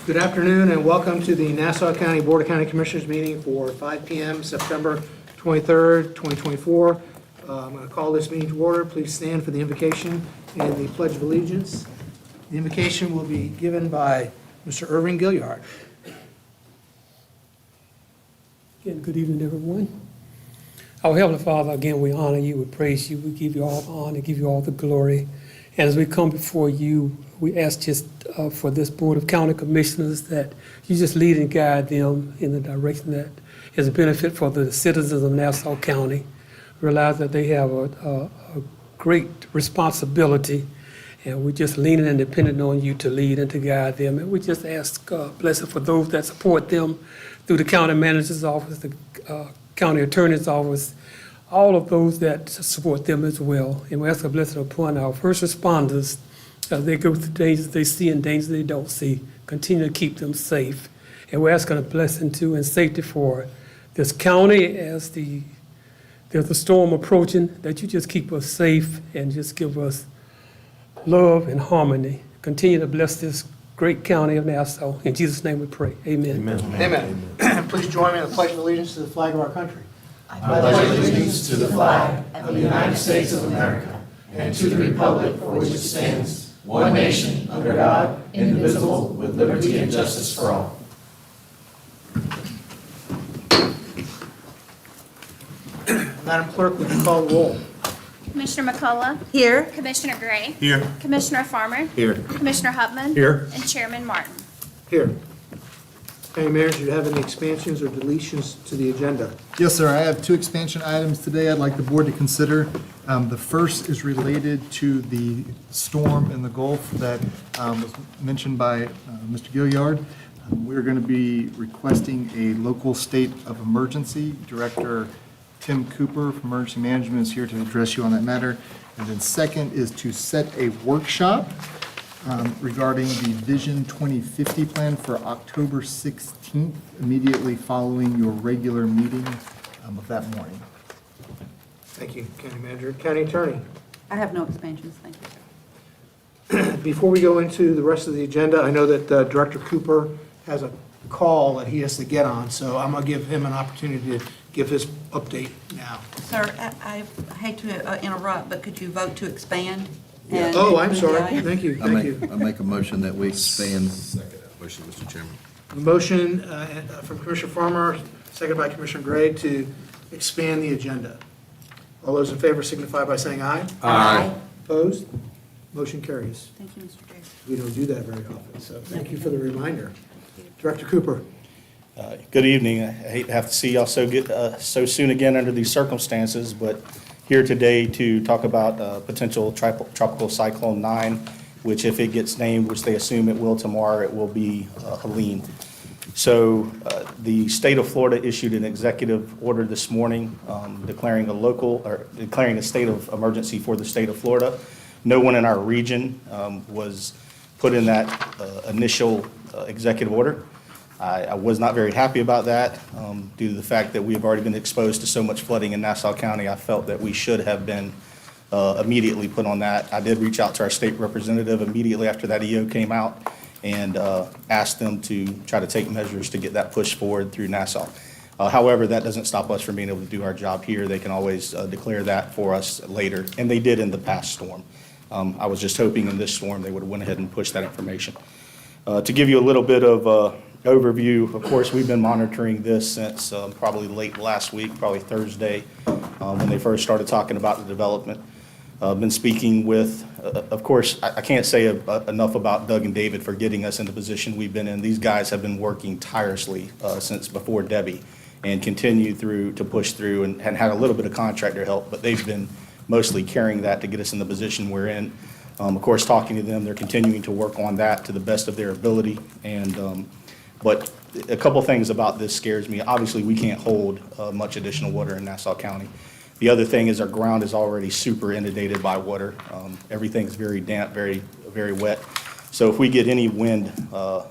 Good afternoon and welcome to the Nassau County Board of County Commissioners meeting for 5 p.m. September 23rd, 2024. I'm going to call this meeting to order. Please stand for the invocation and the Pledge of Allegiance. The invocation will be given by Mr. Irving Gilliard. Again, good evening, everyone. Our Heavenly Father, again, we honor you, we praise you, we give you all the honor, give you all the glory. And as we come before you, we ask just for this Board of County Commissioners that you just lead and guide them in the direction that is a benefit for the citizens of Nassau County. Realize that they have a great responsibility, and we're just leaning and depending on you to lead and to guide them. And we just ask blessing for those that support them through the county manager's office, the county attorney's office, all of those that support them as well. And we ask a blessing upon our first responders as they go through dangers they see and dangers they don't see. Continue to keep them safe. And we're asking a blessing too and safety for this county as there's a storm approaching, that you just keep us safe and just give us love and harmony. Continue to bless this great county of Nassau. In Jesus' name we pray. Amen. Amen. Please join me in the Pledge of Allegiance to the flag of our country. I pledge allegiance to the flag of the United States of America and to the republic for which it stands, one nation, under God, indivisible, with liberty and justice for all. Madam Clerk, would you call the roll? Commissioner McCullough? Here. Commissioner Gray? Here. Commissioner Farmer? Here. Commissioner Hupman? Here. And Chairman Martin. Here. County Manager, do you have any expansions or deletions to the agenda? Yes, sir. I have two expansion items today I'd like the board to consider. The first is related to the storm in the Gulf that was mentioned by Mr. Gilliard. We're going to be requesting a local state of emergency. Director Tim Cooper from Emergency Management is here to address you on that matter. And then second is to set a workshop regarding the Vision 2050 plan for October 16th, immediately following your regular meeting of that morning. Thank you, County Manager. County Attorney, I have no expansions, thank you. before we go into the rest of the agenda, I know that Director Cooper has a call that he has to get on, so I'm going to give him an opportunity to give his update now. Sir, I hate to interrupt, but could you vote to expand? Oh, I'm sorry. Thank you, I thank you. make a motion that we expand. Second motion, Mr. Chairman. A motion from Commissioner Farmer, seconded by Commissioner Gray, to expand the agenda. All those in favor signify by saying aye. Aye. Opposed? Motion carries. Thank you, Mr. Chair. We don't do that very often, so thank you for the reminder. Director Cooper. Good evening. I hate to have to see y'all so soon again under these circumstances, but here today to talk about potential tropical cyclone 9, which if it gets named, which they assume it will tomorrow, it will be Helene. So the state of Florida issued an executive order this morning declaring a state of emergency for the state of Florida. No one in our region was put in that initial executive order. I was not very happy about that due to the fact that we have already been exposed to so much flooding in Nassau County. I felt that we should have been immediately put on that. I did reach out to our state representative immediately after that EO came out and asked them to try to take measures to get that pushed forward through Nassau. However, that doesn't stop us from being able to do our job here. They can always declare that for us later, and they did in the past storm. I was just hoping in this storm they would have went ahead and pushed that information. To give you a little bit of overview, of course, we've been monitoring this since probably late last week, probably Thursday, when they first started talking about the development. Been speaking with, of course, I can't say enough about Doug and David for getting us in the position we've been in. These guys have been working tirelessly since before Debbie and continue to push through and had a little bit of contractor help, but they've been mostly carrying that to get us in the position we're in. Of course, talking to them, they're continuing to work on that to the best of their ability. But a couple things about this scares me. Obviously, we can't hold much additional water in Nassau County. The other thing is our ground is already super inundated by water. Everything's very damp, very, very wet. So if we get any wind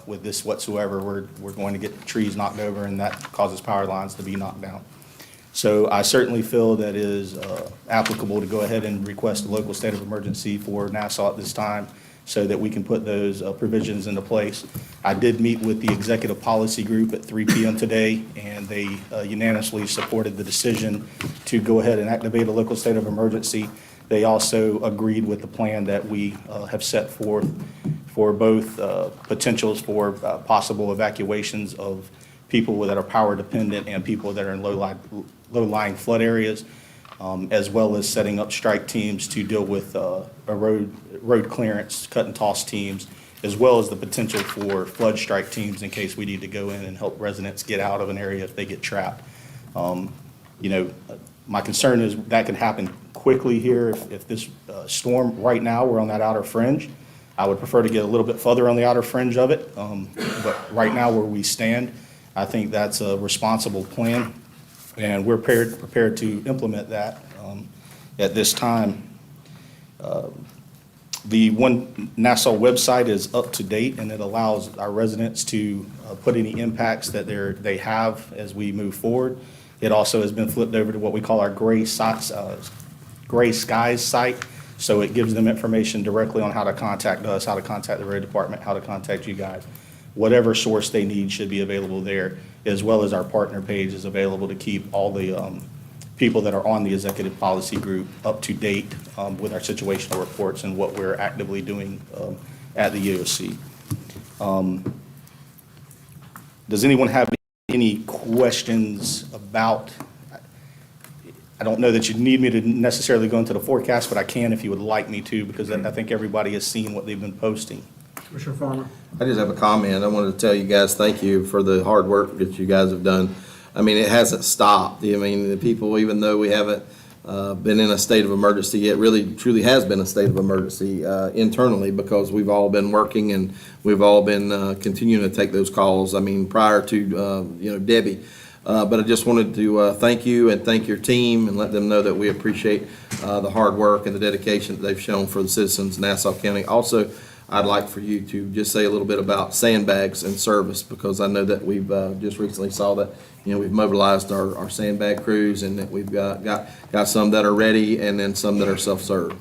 with this whatsoever, we're going to get trees knocked over, and that causes power lines to be knocked down. So I certainly feel that it is applicable to go ahead and request a local state of emergency for Nassau at this time. so that we can put those provisions into place. I did meet with the executive policy group at 3 p.m. today, and they unanimously supported the decision to go ahead and activate a local state of emergency. They also agreed with the plan that we have set forth for both potentials for possible evacuations of people that are power dependent and people that are in low-lying flood areas, as well as setting up strike teams to deal with road clearance, cut and toss teams, as well as the potential for flood strike teams in case we need to go in and help residents get out of an area if they get trapped. My concern is that can happen quickly here if this storm, right now, we're on that outer fringe. I would prefer to get a little bit further on the outer fringe of it, but right now where we stand, I think that's a responsible plan, and we're prepared to implement that at this time. The One Nassau website is up to date, and it allows our residents to put any impacts that they have as we move forward. It also has been flipped over to what we call our Gray Skies site, so it gives them information directly on how to contact us, how to contact the road department, how to contact you guys. Whatever source they need should be available there, as well as our partner page is available to keep all the people that are on the executive policy group up to date with our situational reports and what we're actively doing at the EOC. Does anyone have any questions about, I don't know that you need me to necessarily go into the forecast, but I can if you would like me to, because I think everybody has seen what they've been posting. Commissioner Farmer? I just have a comment. I wanted to tell you guys, thank you for the hard work that you guys have done. I mean, it hasn't stopped. I mean, the people, even though we haven't been in a state of emergency yet, really truly has been a state of emergency internally, because we've all been working and we've all been continuing to take those calls. I mean, prior to, Debbie. But I just wanted to thank you and thank your team and let them know that we appreciate the hard work and the dedication that they've shown for the citizens of Nassau County. Also, I'd like for you to just say a little bit about sandbags and service, because I know that we've just recently saw that, we've mobilized our sandbag crews, and that we've got some that are ready and then some that are self-serve.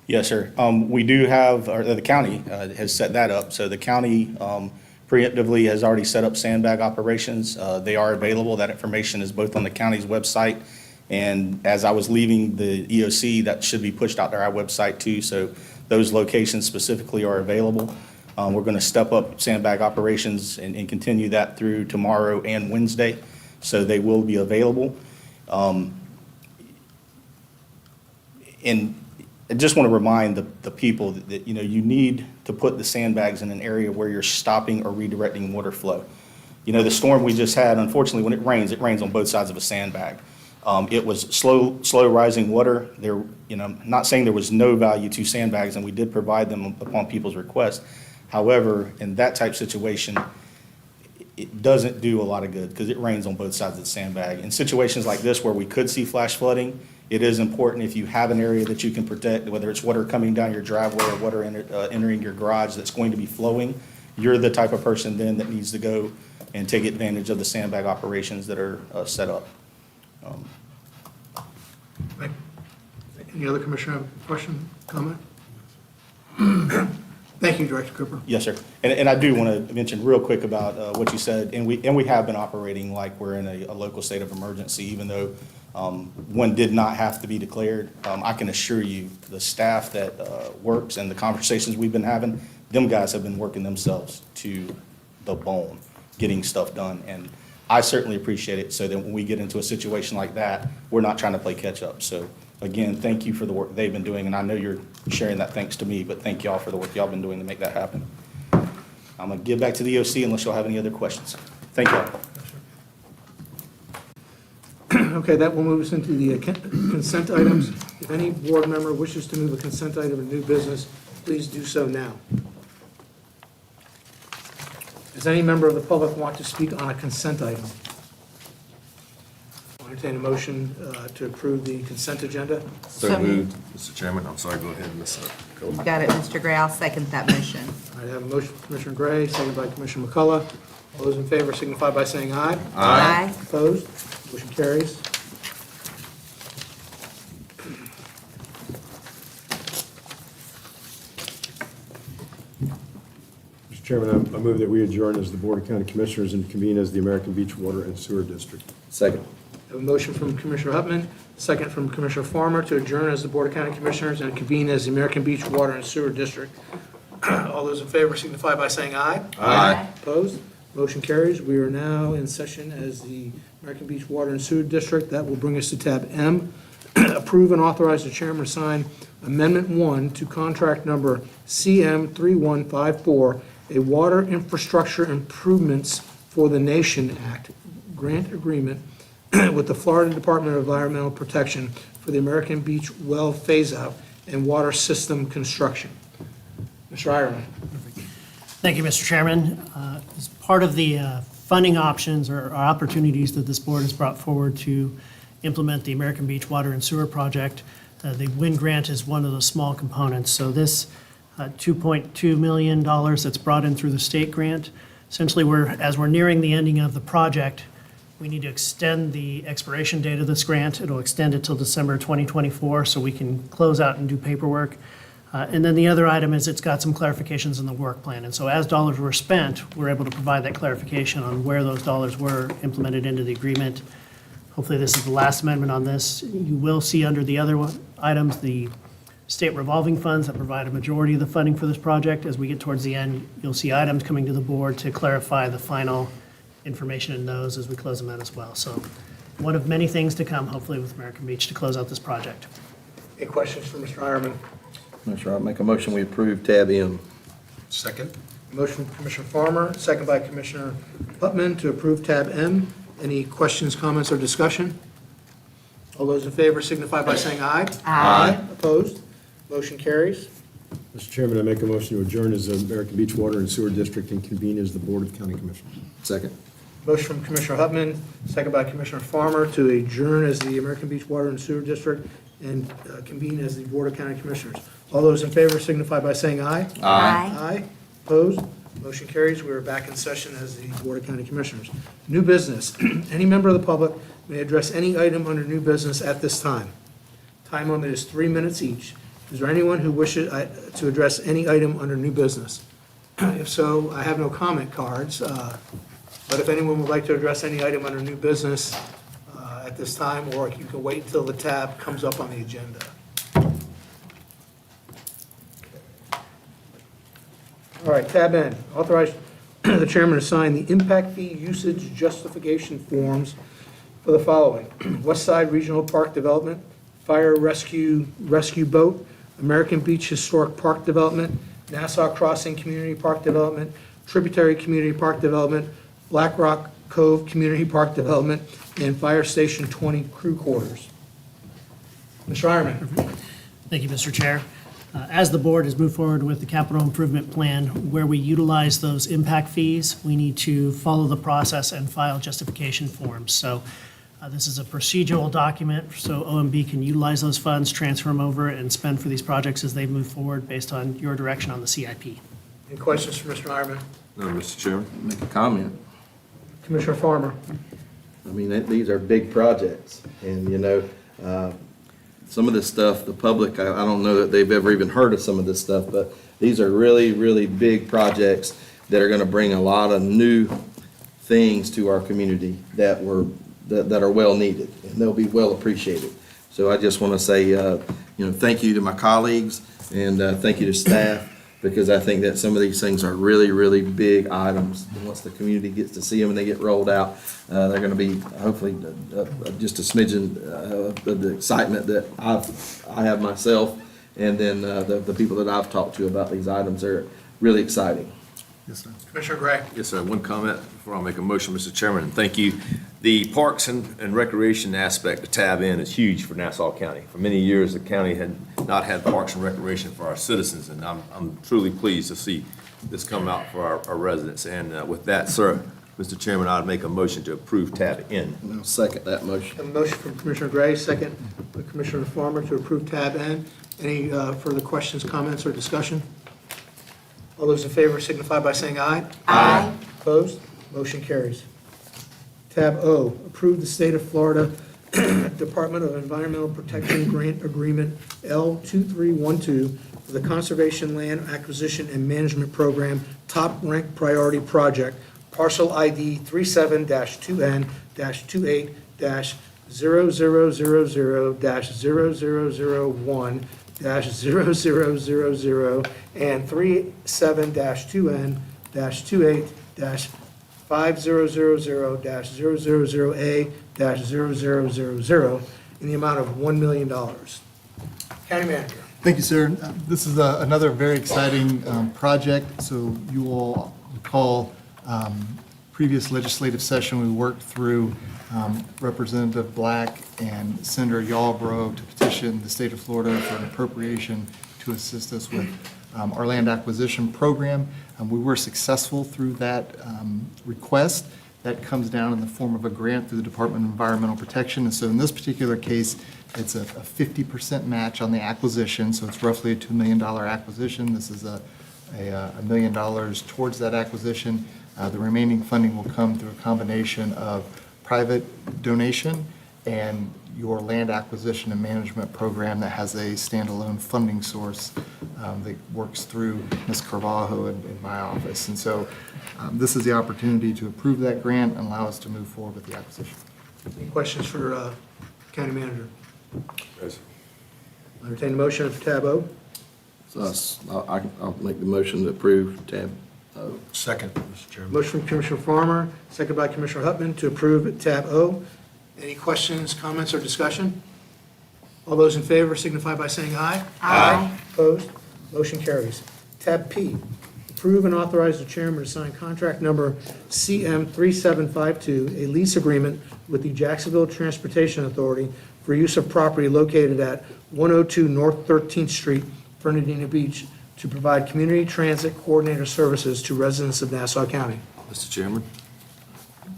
Yes, sir. We do have, or the county has set that up. So the county preemptively has already set up sandbag operations. They are available. That information is both on the county's website, and as I was leaving the EOC, that should be pushed out to our website too. So those locations specifically are available. We're going to step up sandbag operations and continue that through tomorrow and Wednesday. So they will be available. And I just want to remind the people that, you need to put the sandbags in an area where you're stopping or redirecting water flow. The storm we just had, unfortunately, when it rains on both sides of a sandbag. It was slow rising water. There, not saying there was no value to sandbags, and we did provide them upon people's request. However, in that type situation, it doesn't do a lot of good because it rains on both sides of the sandbag. In situations like this where we could see flash flooding, it is important, if you have an area that you can protect, whether it's water coming down your driveway or water entering your garage that's going to be flowing, you're the type of person then that needs to go and take advantage of the sandbag operations that are set up. Any other commissioner have a question, comment? Thank you, Director Cooper. Yes, sir. And I do want to mention real quick about what you said, and we have been operating like we're in a local state of emergency, even though one did not have to be declared. I can assure you, the staff that works and the conversations we've been having, them guys have been working themselves to the bone, getting stuff done. And I certainly appreciate it, so that when we get into a situation like that, we're not trying to play catch up. So again, thank you for the work they've been doing, and I know you're sharing that thanks to me, but thank y'all for the work y'all been doing to make that happen. I'm gonna give back to the EOC unless y'all have any other questions. Thank y'all. Okay, that will move us into the consent items. If any board member wishes to move a consent item in new business, please do so now. Does any member of the public want to speak on a consent item? I'll entertain a motion to approve the consent agenda. So moved, Mr. Chairman. I'm sorry, go ahead, Ms. Cole. Got it, Mr. Gray. I'll second that motion. I have a motion from Commissioner Gray, second by Commissioner McCullough. All those in favor signify by saying aye. Aye. Opposed? Motion carries. Chairman, I move that we adjourn as the Board of County Commissioners and convene as the American Beach Water and Sewer District. Second. I have a motion from Commissioner Hupman, second from Commissioner Farmer to adjourn as the Board of County Commissioners and convene as the American Beach Water and Sewer District. All those in favor signify by saying aye. Aye. Opposed? Motion carries. We are now in session as the American Beach Water and Sewer District. That will bring us to tab M. Approve and authorize the chairman to sign Amendment 1 to contract number CM3154, a Water Infrastructure Improvements for the Nation Act grant agreement with the Florida Department of Environmental Protection for the American Beach well phase-out and water system construction. Mr. Ireland. Thank you, Mr. Chairman. As part of the funding options or opportunities that this board has brought forward to implement the American Beach Water and Sewer Project, the WIN grant is one of the small components. So this $2.2 million that's brought in through the state grant, essentially as we're nearing the ending of the project, we need to extend the expiration date of this grant. It'll extend it till December 2024 so we can close out and do paperwork. And then the other item is it's got some clarifications in the work plan. And so as dollars were spent, we're able to provide that clarification on where those dollars were implemented into the agreement. Hopefully this is the last amendment on this. You will see under the other items, the state revolving funds that provide a majority of the funding for this project. As we get towards the end, you'll see items coming to the board to clarify the final information in those as we close them out as well. So one of many things to come, hopefully, with American Beach to close out this project. Any questions for Mr. Ireland? Commissioner, I'll make a motion, we approve tab M. Second. Motion from Commissioner Farmer, second by Commissioner Putman to approve tab M. Any questions, comments, or discussion? All those in favor signify by saying aye. Aye. Opposed? Motion carries. Mr. Chairman, I make a motion to adjourn as the American Beach Water and Sewer District and convene as the Board of County Commissioners. Second. Motion from Commissioner Hupman, second by Commissioner Farmer to adjourn as the American Beach Water and Sewer District and convene as the Board of County Commissioners. All those in favor signify by saying aye. Aye. Aye. Opposed? Motion carries. We are back in session as the Board of County Commissioners. New business. Any member of the public may address any item under new business at this time. Time limit is 3 minutes each. Is there anyone who wishes to address any item under new business? If so, I have no comment cards, but if anyone would like to address any item under new business at this time, or you can wait until the tab comes up on the agenda. All right, tab N, authorize the chairman to sign the impact fee usage justification forms for the following: West Side Regional Park Development, Fire Rescue Boat, American Beach Historic Park Development, Nassau Crossing Community Park Development, Tributary Community Park Development, Black Rock Cove Community Park Development, and Fire Station 20 Crew Quarters. Mr. Ironman. Thank you, Mr. Chair. As the board has moved forward with the capital improvement plan, where we utilize those impact fees, we need to follow the process and file justification forms. So this is a procedural document, so OMB can utilize those funds, transfer them over, and spend for these projects as they move forward based on your direction on the CIP. Any questions for Mr. Ironman? No, Mr. Chairman. Make a comment. Commissioner Farmer. I mean, these are big projects, and, you know, some of this stuff, the public, I don't know that they've ever even heard of some of this stuff, but these are really, really big projects that are gonna bring a lot of new things to our community that are well needed, and they'll be well appreciated. So I just wanna say, you know, thank you to my colleagues, and thank you to staff, because I think that some of these things are really, really big items. And once the community gets to see them and they get rolled out, they're gonna be hopefully just a smidgen of the excitement that I have myself, and then the people that I've talked to about these items are really exciting. Yes, sir. Commissioner Gray. Yes, sir. One comment before I make a motion, Mr. Chairman, and thank you. The Parks and Recreation aspect of tab N is huge for Nassau County. For many years, the county had not had Parks and Recreation for our citizens, and I'm truly pleased to see this come out for our residents. And with that, sir, Mr. Chairman, I'd make a motion to approve tab N. And I'll second that motion. A motion from Commissioner Gray, second by Commissioner Farmer to approve tab N. Any further questions, comments, or discussion? All those in favor signify by saying aye. Aye. Opposed? Motion carries. Tab O, approve the State of Florida Department of Environmental Protection Grant Agreement L2312 for the Conservation Land Acquisition and Management Program Top Rank Priority Project, parcel ID 37-2N-2000-0001-0000 and 37-2N-28-5000-0000A-0000 in the amount of $1 million. County Manager. Thank you, sir. This is another very exciting project. So you will recall previous legislative session, we worked through Representative Black and Senator Yarbrough to petition the state of Florida for an appropriation to assist us with our land acquisition program. We were successful through that request. That comes down in the form of a grant through the Department of Environmental Protection. And so in this particular case, it's a 50% match on the acquisition, so it's roughly a $2 million acquisition. This is a $1 million towards that acquisition. The remaining funding will come through a combination of private donation and your land acquisition and management program that has a standalone funding source that works through Ms. Carvalho in my office. And so this is the opportunity to approve that grant and allow us to move forward with the acquisition. Any questions for County Manager? I'll entertain a motion for tab O. So I'll make the motion to approve tab O. Second, Mr. Chairman. Motion from Commissioner Farmer, second by Commissioner Hutman to approve tab O. Any questions, comments, or discussion? All those in favor signify by saying aye. Aye. Opposed? Motion carries. Tab P, approve and authorize the chairman to sign contract number CM3752, a lease agreement with the Jacksonville Transportation Authority for use of property located at 102 North 13th Street, Fernandina Beach, to provide community transit coordinator services to residents of Nassau County. Mr. Chairman?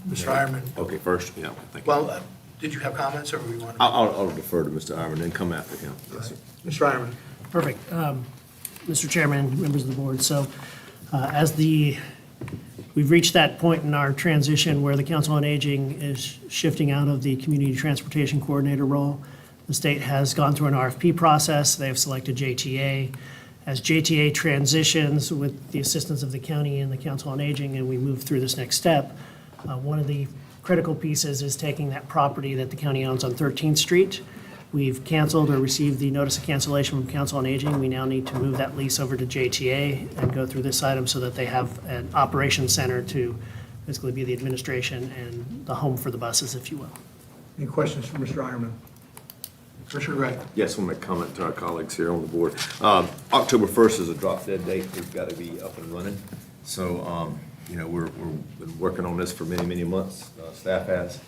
Mr. Ironman. Okay, first, yeah, thank you. Well, did you have comments, or we want to? I'll defer to Mr. Iron, then come after him. Yes, sir. Mr. Ironman. Perfect. Mr. Chairman, members of the board, so we've reached that point in our transition where the Council on Aging is shifting out of the Community Transportation Coordinator role. The state has gone through an RFP process. They have selected JTA. As JTA transitions with the assistance of the county and the Council on Aging, and we move through this next step, one of the critical pieces is taking that property that the county owns on 13th Street. We've canceled or received the notice of cancellation from Council on Aging. We now need to move that lease over to JTA and go through this item so that they have an operations center to basically be the administration and the home for the buses, if you will. Any questions for Mr. Ironman? Commissioner Gray. Yes, I want to make a comment to our colleagues here on the board. October 1st is a drop dead date. We've got to be up and running. So, we've been working on this for many, many months. Staff has.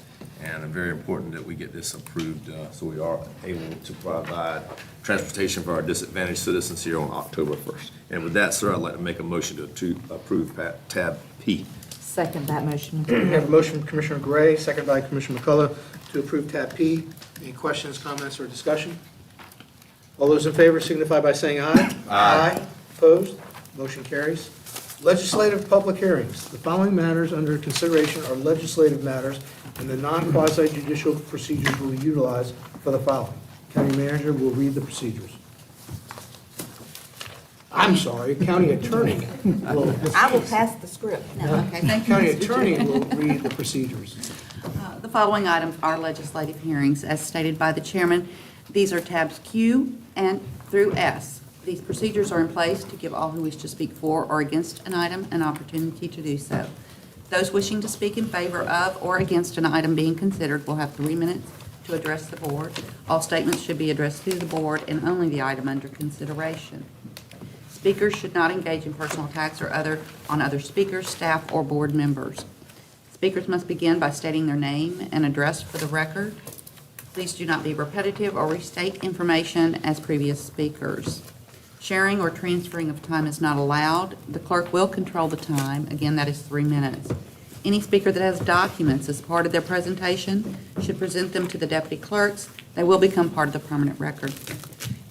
And it's very important that we get this approved so we are able to provide transportation for our disadvantaged citizens here on October 1st. And with that, sir, I'd like to make a motion to approve tab P. Second that motion. We have a motion from Commissioner Gray, second by Commissioner McCullough to approve tab P. Any questions, comments, or discussion? All those in favor signify by saying aye. Aye. Opposed? Motion carries. Legislative public hearings. The following matters under consideration are legislative matters, and the non-quasi judicial procedures will be utilized for the following. County Manager will read the procedures. I'm sorry, County Attorney will. I will pass the script. No, okay, thank you, County Mr. Attorney Chair. will read the procedures. The following items are legislative hearings, as stated by the chairman. These are tabs Q and through S. These procedures are in place to give all who wish to speak for or against an item an opportunity to do so. Those wishing to speak in favor of or against an item being considered will have 3 minutes to address the board. All statements should be addressed to the board and only the item under consideration. Speakers should not engage in personal attacks or on other speakers, staff, or board members. Speakers must begin by stating their name and address for the record. Please do not be repetitive or restate information as previous speakers. Sharing or transferring of time is not allowed. The clerk will control the time. Again, that is 3 minutes. Any speaker that has documents as part of their presentation should present them to the deputy clerks. They will become part of the permanent record.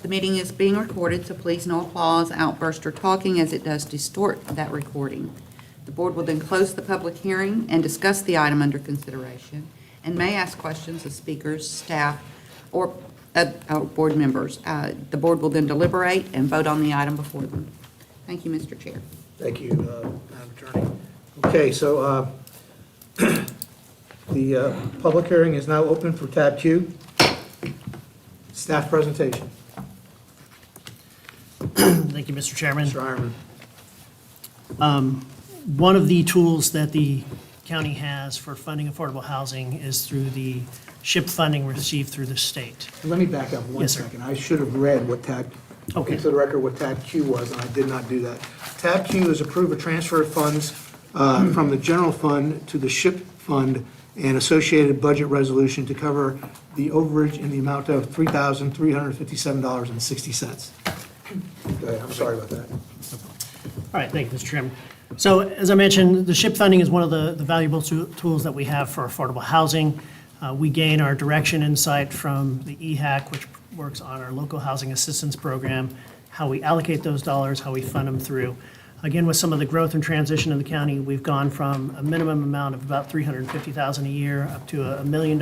The meeting is being recorded, so please no applause, outburst, or talking, as it does distort that recording. The board will then close the public hearing and discuss the item under consideration. and may ask questions of speakers, staff, or board members. The board will then deliberate and vote on the item before them. Thank you, Mr. Chair. Thank you, Madam Attorney. Okay, so the public hearing is now open for tab Q. Staff presentation. Thank you, Mr. Chairman. Mr. Ironman. One of the tools that the county has for funding affordable housing is through the SHIP funding received through the state. Let me back up one Yes, sir. second. I should have read what tab, Okay. into the record what tab Q was, and I did not do that. Tab Q is approve a transfer of funds from the general fund to the SHIP fund and associated budget resolution to cover the overage in the amount of $3,357.60. Go ahead, I'm sorry about that. All right, thank you, Mr. Chairman. So as I mentioned, the SHIP funding is one of the valuable tools that we have for affordable housing. We gain our direction insight from the EHAC, which works on our local housing assistance program, how we allocate those dollars, how we fund them through. Again, with some of the growth and transition in the county, we've gone from a minimum amount of about $350,000 a year up to $1 million.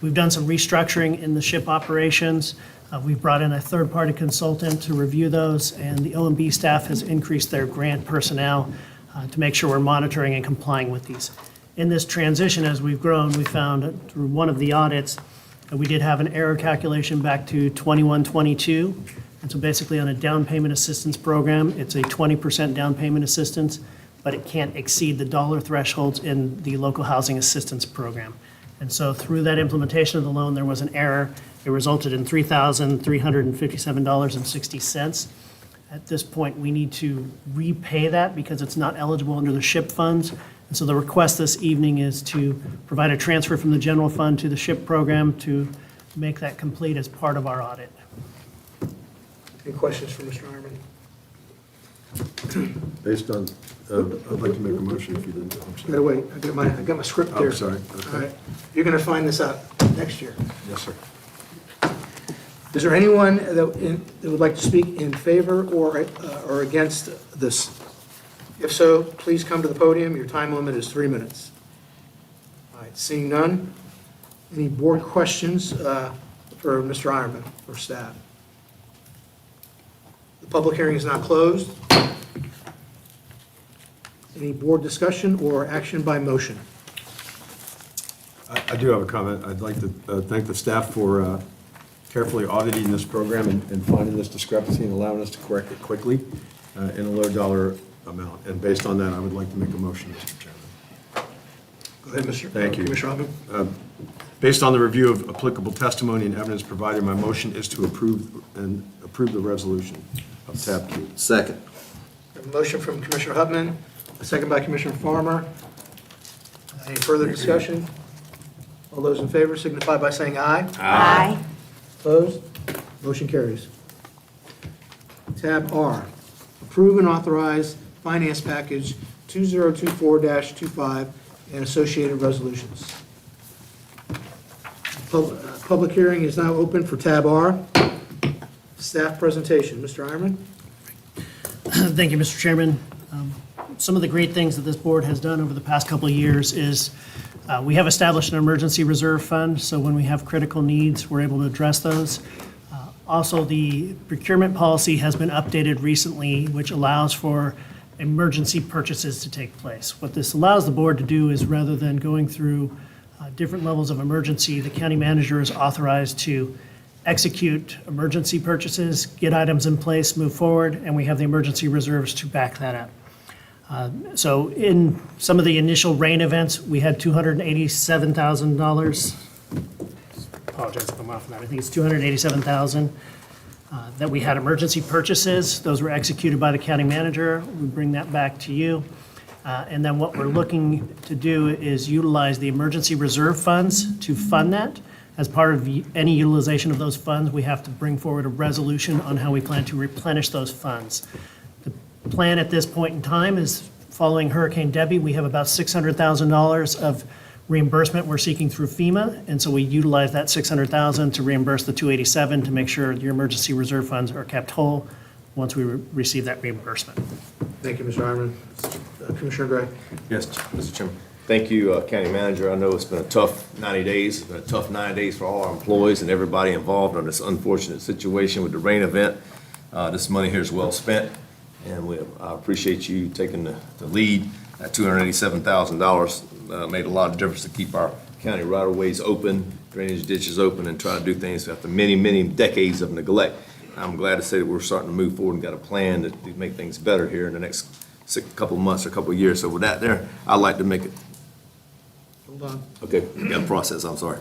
We've done some restructuring in the SHIP operations. We've brought in a third-party consultant to review those, and the OMB staff has increased their grant personnel to make sure we're monitoring and complying with these. In this transition, as we've grown, we found through one of the audits that we did have an error calculation back to 21-22. And so basically on a down payment assistance program, it's a 20% down payment assistance, but it can't exceed the dollar thresholds in the local housing assistance program. And so through that implementation of the loan, there was an error. It resulted in $3,357.60. At this point, we need to repay that because it's not eligible under the SHIP funds. And so the request this evening is to provide a transfer from the general fund to the SHIP program to make that complete as part of our audit. Any questions for Mr. Ironman? Based on, I'd like to make a motion if you didn't. I'm sorry. Gotta wait, I got my script Oh, here. sorry. All Okay. right, you're gonna find this out next year. Yes, sir. Is there anyone that would like to speak in favor or against this? If so, please come to the podium. Your time limit is 3 minutes. All right, seeing none, any board questions for Mr. Ironman or staff? The public hearing is now closed. Any board discussion or action by motion? I do have a comment. I'd like to thank the staff for carefully auditing this program and finding this discrepancy and allowing us to correct it quickly in a low dollar amount. And based on that, I would like to make a motion, Mr. Chairman. Go ahead, Mr. Thank you. Commissioner Hoffman. Based on the review of applicable testimony and evidence provided, my motion is to approve the resolution of tab Q. Second. A motion from Commissioner Hutman, a second by Commissioner Farmer. Any further discussion? All those in favor signify by saying aye. Aye. Opposed? Motion carries. Tab R, approve and authorize finance package 2024-25 and associated resolutions. Public hearing is now open for tab R. Staff presentation. Mr. Ironman? Thank you, Mr. Chairman. Some of the great things that this board has done over the past couple of years is we have established an emergency reserve fund, so when we have critical needs, we're able to address those. Also, the procurement policy has been updated recently, which allows for emergency purchases to take place. What this allows the board to do is rather than going through different levels of emergency, the county manager is authorized to execute emergency purchases, get items in place, move forward, and we have the emergency reserves to back that up. So in some of the initial rain events, we had $287,000. Apologize if I'm off on that. I think it's $287,000 that we had emergency purchases. Those were executed by the county manager. We bring that back to you. And then what we're looking to do is utilize the emergency reserve funds to fund that. As part of any utilization of those funds, we have to bring forward a resolution on how we plan to replenish those funds. The plan at this point in time is following Hurricane Debbie, we have about $600,000 of reimbursement we're seeking through FEMA, and so we utilize that $600,000 to reimburse the $287 to make sure your emergency reserve funds are kept whole once we receive that reimbursement. Thank you, Mr. Ironman. Commissioner Gray? Yes, Mr. Chairman. Thank you, County Manager. I know it's been a tough 90 days. It's been a tough 9 days for all our employees and everybody involved in this unfortunate situation with the rain event. This money here is well spent, and I appreciate you taking the lead. That $287,000 made a lot of difference to keep our county right-of-ways open, drainage ditches open, and try to do things after many, many decades of neglect. I'm glad to say that we're starting to move forward and got a plan to make things better here in the next couple of months or couple of years. So with that there, I'd like to make it. Hold on. Okay, you got a process, I'm sorry.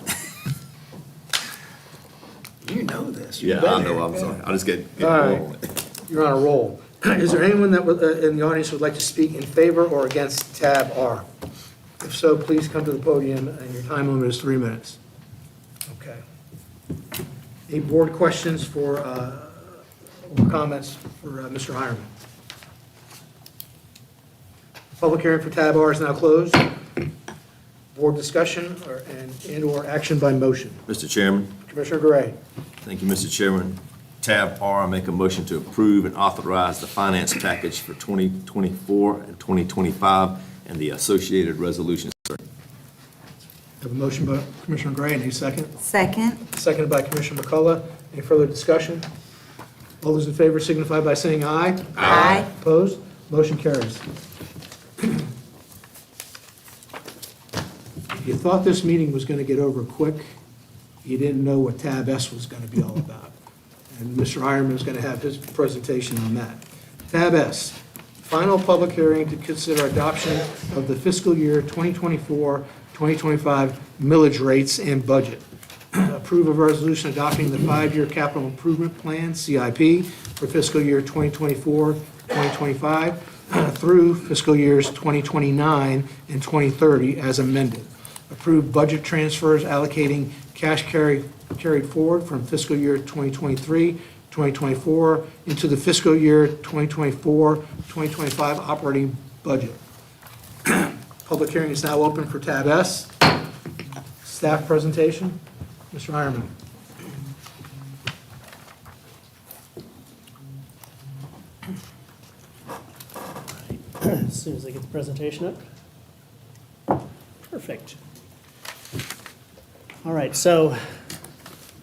You know this. Yeah, I know, I'm sorry. I just get. All right. You're on a roll. Is there anyone that in the audience would like to speak in favor or against tab R? If so, please come to the podium, and your time limit is 3 minutes. Okay. Any board questions or comments for Mr. Hireman? Public hearing for tab R is now closed. Board discussion and/or action by motion. Mr. Chairman, Commissioner Gray. thank you, Mr. Chairman. Tab R, I make a motion to approve and authorize the finance package for 2024 and 2025 and the associated resolutions. Have a motion by Commissioner Gray, any second? Second. Seconded by Commissioner McCullough. Any further discussion? All those in favor signify by saying aye. Aye. Opposed? Motion carries. If you thought this meeting was going to get over quick, you didn't know what Tab S was going to be all about. And Mr. Ironman is going to have his presentation on that. Tab S, final public hearing to consider adoption of the fiscal year 2024-2025 millage rates and budget. Approve of resolution adopting the 5-year capital improvement plan, CIP, for fiscal year 2024-2025 through fiscal years 2029 and 2030 as amended. Approve budget transfers allocating cash carried forward from fiscal year 2023-2024 into the fiscal year 2024-2025 operating budget. Public hearing is now open for tab S. Staff presentation. Mr. Ironman. As soon as I get the presentation up. Perfect. All right, so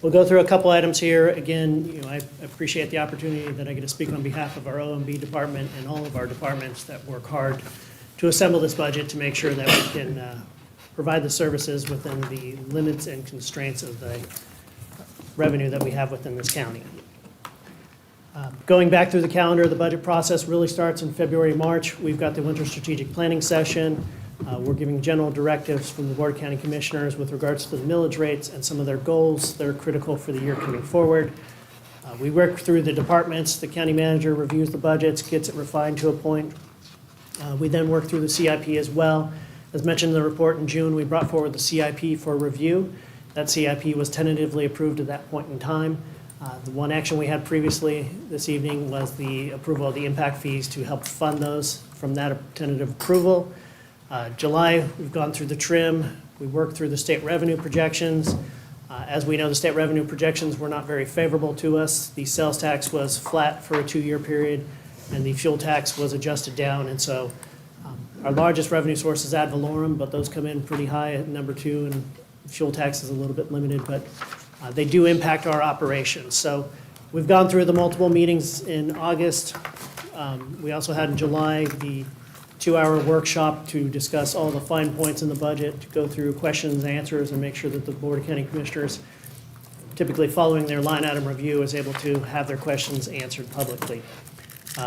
we'll go through a couple items here. Again, I appreciate the opportunity that I get to speak on behalf of our OMB department and all of our departments that work hard to assemble this budget to make sure that we can provide the services within the limits and constraints of the revenue that we have within this county. Going back through the calendar, the budget process really starts in February, March. We've got the winter strategic planning session. We're giving general directives from the Board of County Commissioners with regards to the millage rates and some of their goals that are critical for the year coming forward. We work through the departments. The county manager reviews the budgets, gets it refined to a point. We then work through the CIP as well. As mentioned in the report in June, we brought forward the CIP for review. That CIP was tentatively approved at that point in time. The one action we had previously this evening was the approval of the impact fees to help fund those from that tentative approval. July, we've gone through the trim. We worked through the state revenue projections. As we know, the state revenue projections were not very favorable to us. The sales tax was flat for a 2-year period, and the fuel tax was adjusted down. And so our largest revenue source is ad valorem, but those come in pretty high at number 2, and fuel tax is a little bit limited, but they do impact our operations. So we've gone through the multiple meetings in August. We also had in July the 2-hour workshop to discuss all the fine points in the budget, to go through questions and answers and make sure that the Board of County Commissioners, typically following their line item review, is able to have their questions answered publicly.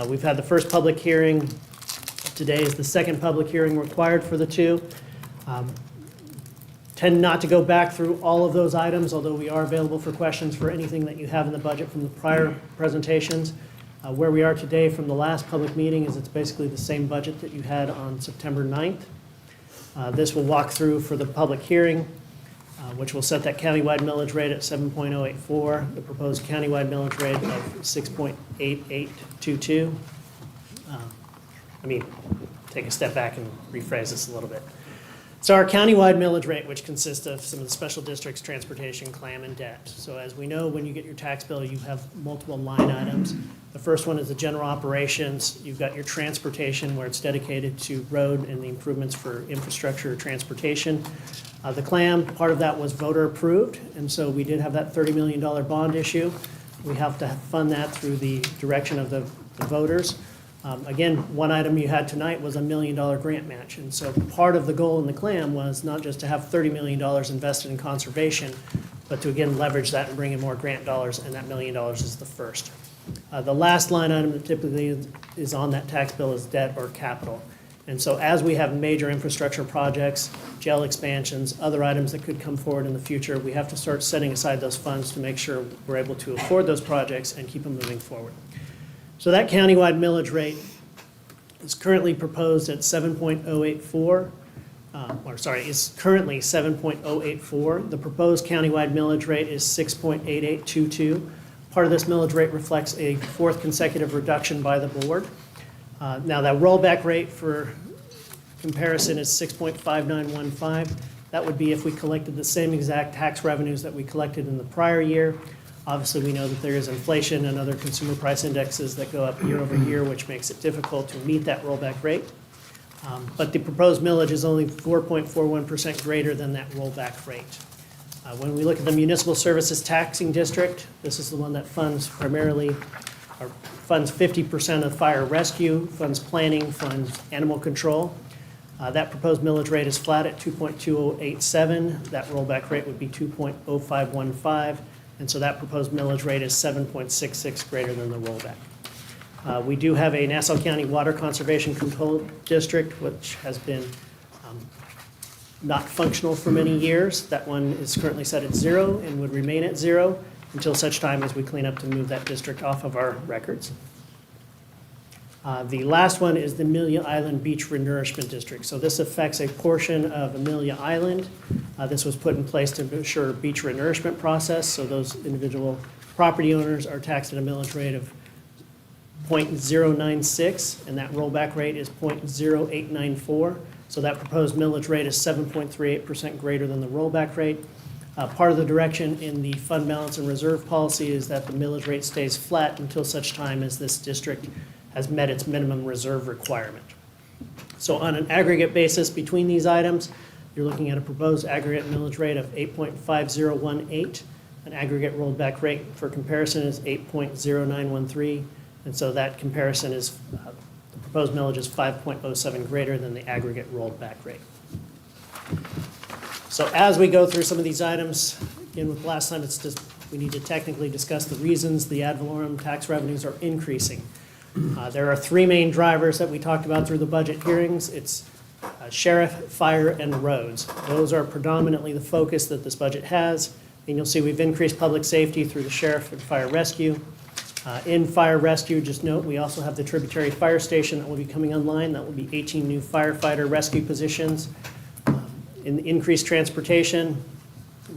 We've had the first public hearing. Today is the second public hearing required for the 2. Tend not to go back through all of those items, although we are available for questions for anything that you have in the budget from the prior presentations. Where we are today from the last public meeting is it's basically the same budget that you had on September 9th. This will walk through for the public hearing, which will set that countywide millage rate at 7.084, the proposed countywide millage rate of 6.8822. Let me take a step back and rephrase this a little bit. So our countywide millage rate, which consists of some of the special districts, transportation, clam, and debt. So as we know, when you get your tax bill, you have multiple line items. The first one is the general operations. You've got your transportation, where it's dedicated to road and the improvements for infrastructure transportation. The clam, part of that was voter approved, and so we did have that $30 million bond issue. We have to fund that through the direction of the voters. Again, one item you had tonight was $1 million grant match. And so part of the goal in the clam was not just to have $30 million invested in conservation, but to again leverage that and bring in more grant dollars, and that $1 million is the first. The last line item that typically is on that tax bill is debt or capital. And so as we have major infrastructure projects, jail expansions, other items that could come forward in the future, we have to start setting aside those funds to make sure we're able to afford those projects and keep them moving forward. So that countywide millage rate is currently proposed at 7.084, is currently 7.084. The proposed countywide millage rate is 6.8822. Part of this millage rate reflects a fourth consecutive reduction by the board. Now that rollback rate for comparison is 6.5915. That would be if we collected the same exact tax revenues that we collected in the prior year. Obviously, we know that there is inflation and other consumer price indexes that go up year over year, which makes it difficult to meet that rollback rate. But the proposed millage is only 4.41% greater than that rollback rate. When we look at the municipal services taxing district, this is the one that funds primarily, or funds 50% of fire rescue, funds planning, funds animal control. That proposed millage rate is flat at 2.2087. That rollback rate would be 2.0515. And so that proposed millage rate is 7.66 greater than the rollback. We do have a Nassau County Water Conservation Control District, which has been not functional for many years. That one is currently set at 0 and would remain at 0 until such time as we clean up to move that district off of our records. The last one is the Amelia Island Beach Renourishment District. So this affects a portion of Amelia Island. This was put in place to ensure a beach renourishment process. So those individual property owners are taxed at a millage rate of 0.096, and that rollback rate is 0.0894. So that proposed millage rate is 7.38% greater than the rollback rate. Part of the direction in the fund balance and reserve policy is that the millage rate stays flat until such time as this district has met its minimum reserve requirement. So on an aggregate basis between these items, you're looking at a proposed aggregate millage rate of 8.5018. An aggregate rolled back rate for comparison is 8.0913. And so that comparison is, the proposed millage is 5.07 greater than the aggregate rolled back rate. So as we go through some of these items, again with last time, it's just, we need to technically discuss the reasons the ad valorem tax revenues are increasing. There are three main drivers that we talked about through the budget hearings. It's sheriff, fire, and roads. Those are predominantly the focus that this budget has. And you'll see we've increased public safety through the sheriff and fire rescue. In fire rescue, just note, we also have the tributary fire station that will be coming online. That will be 18 new firefighter rescue positions. In the increased transportation,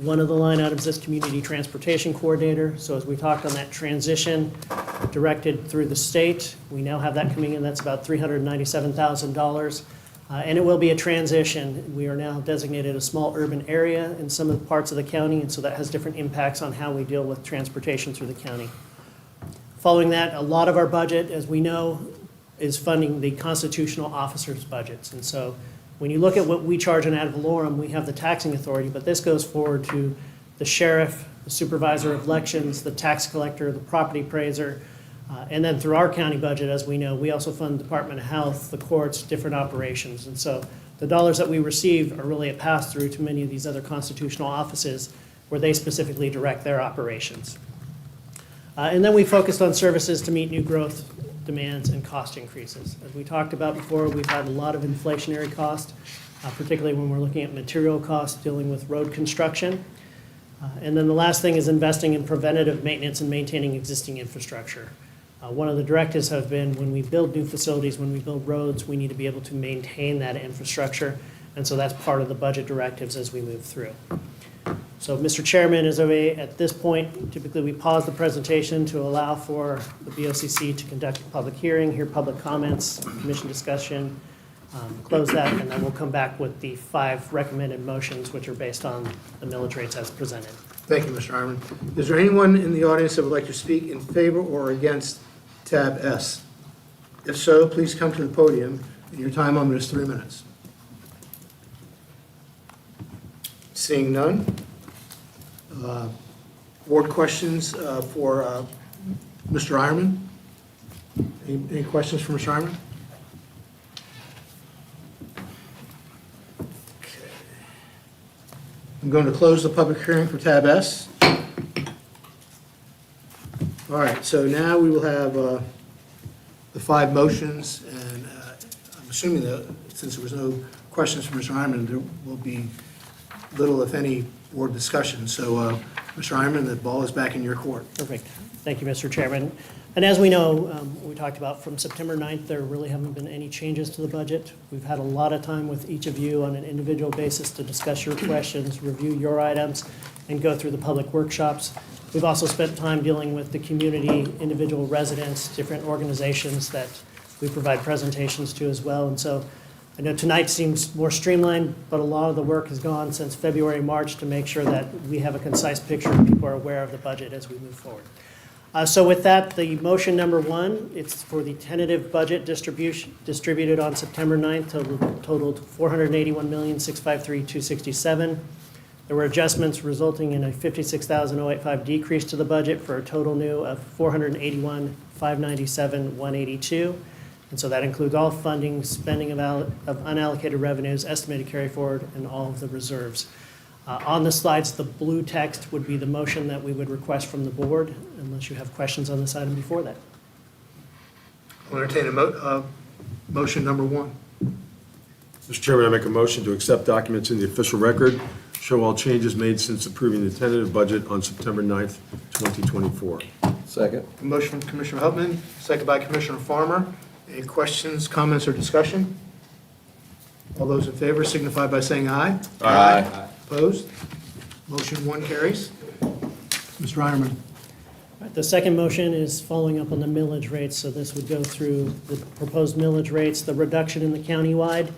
one of the line items is community transportation coordinator. So as we talked on that transition directed through the state, we now have that coming in. That's about $397,000. And it will be a transition. We are now designated a small urban area in some of the parts of the county, and so that has different impacts on how we deal with transportation through the county. Following that, a lot of our budget, as we know, is funding the constitutional officers' budgets. And so when you look at what we charge in ad valorem, we have the taxing authority, but this goes forward to the sheriff, the supervisor of elections, the tax collector, the property appraiser, and then through our county budget, as we know, we also fund the Department of Health, the courts, different operations. And so the dollars that we receive are really a pass-through to many of these other constitutional offices where they specifically direct their operations. And then we focused on services to meet new growth demands and cost increases. As we talked about before, we've had a lot of inflationary cost, particularly when we're looking at material costs dealing with road construction. And then the last thing is investing in preventative maintenance and maintaining existing infrastructure. One of the directives have been when we build new facilities, when we build roads, we need to be able to maintain that infrastructure. And so that's part of the budget directives as we move through. So Mr. Chairman, as at this point, typically we pause the presentation to allow for the BOCC to conduct a public hearing, hear public comments, commission discussion, close that, and then we'll come back with the 5 recommended motions, which are based on the millage rates as presented. Thank you, Mr. Ironman. Is there anyone in the audience that would like to speak in favor or against tab S? If so, please come to the podium, and your time limit is 3 minutes. Seeing none. Board questions for Mr. Ironman? Any questions for Mr. Ironman? Okay. I'm going to close the public hearing for tab S. All right, so now we will have the 5 motions, and I'm assuming that since there was no questions from Mr. Ironman, there will be little, if any, board discussion. So, Mr. Ironman, the ball is back in your court. Perfect. Thank you, Mr. Chairman. And as we know, we talked about from September 9th, there really haven't been any changes to the budget. We've had a lot of time with each of you on an individual basis to discuss your questions, review your items, and go through the public workshops. We've also spent time dealing with the community, individual residents, different organizations that we provide presentations to as well. And so I know tonight seems more streamlined, but a lot of the work has gone since February, March to make sure that we have a concise picture and people are aware of the budget as we move forward. So with that, the motion number 1, it's for the tentative budget distributed on September 9th, totaled $481,653,267. There were adjustments resulting in a $56,085 decrease to the budget for a total new of $481,597,182. And so that includes all funding, spending of unallocated revenues, estimated carry forward, and all of the reserves. On the slides, the blue text would be the motion that we would request from the board, unless you have questions on this item before that. I'll entertain a motion number 1. Mr. Chairman, I make a motion to accept documents in the official record, show all changes made since approving the tentative budget on September 9th, 2024. Second. A motion from Commissioner Hupman, second by Commissioner Farmer. Any questions, comments, or discussion? All those in favor signify by saying aye. Aye. Opposed? Motion 1 carries. Mr. Ironman. The second motion is following up on the millage rates, so this would go through the proposed millage rates, the reduction in the countywide,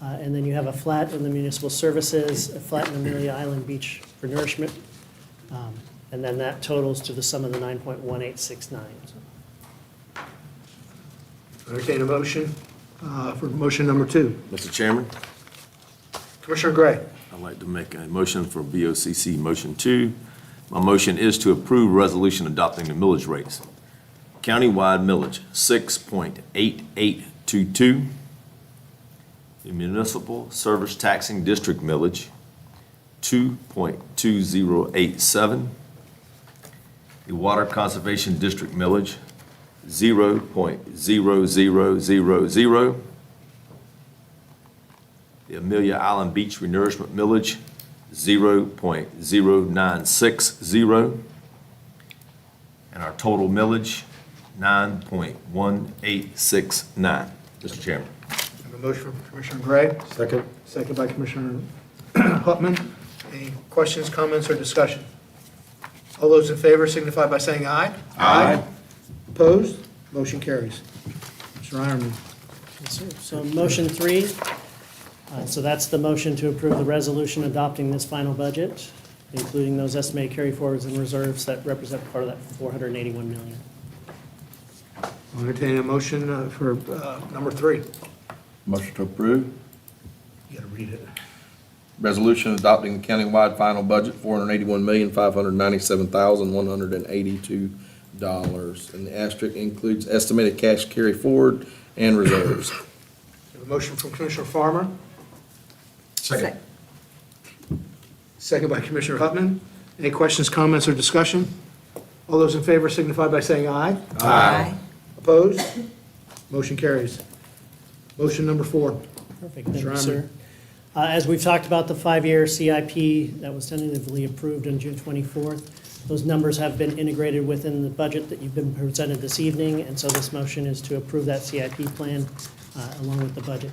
and then you have a flat in the municipal services, a flat in Amelia Island Beach for nourishment, and then that totals to the sum of the 9.1869. Entertain a motion for motion number 2. Mr. Chairman, Commissioner Gray. I'd like to make a motion for BOCC Motion 2. My motion is to approve resolution adopting the millage rates. Countywide millage, 6.8822. The municipal service taxing district millage, 2.2087. The water conservation district millage, 0.0000. The Amelia Island Beach renourishment millage, 0.0960. And our total millage, 9.1869. Mr. Chairman. I have a motion from Commissioner Gray, Second. second by Commissioner Hupman. Any questions, comments, or discussion? All those in favor signify by saying aye. Aye. Opposed? Motion carries. Mr. Ironman. Yes, sir. So motion 3, so that's the motion to approve the resolution adopting this final budget, including those estimated carry forwards and reserves that represent part of that $481 million. I'll entertain a motion for number 3. Motion to approve. You got to read it. Resolution adopting the countywide final budget, $481,597,182. And the asterisk includes estimated cash carry forward and reserves. We have a motion from Commissioner Farmer, Second. second by Commissioner Hupman. Any questions, comments, or discussion? All those in favor signify by saying aye. Aye. Opposed? Motion carries. Motion number 4. Perfect, thank you, Mr. sir. As we've talked about the 5-year CIP that was tentatively approved on June 24th, those numbers have been integrated within the budget that you've been presented this evening, and so this motion is to approve that CIP plan along with the budget.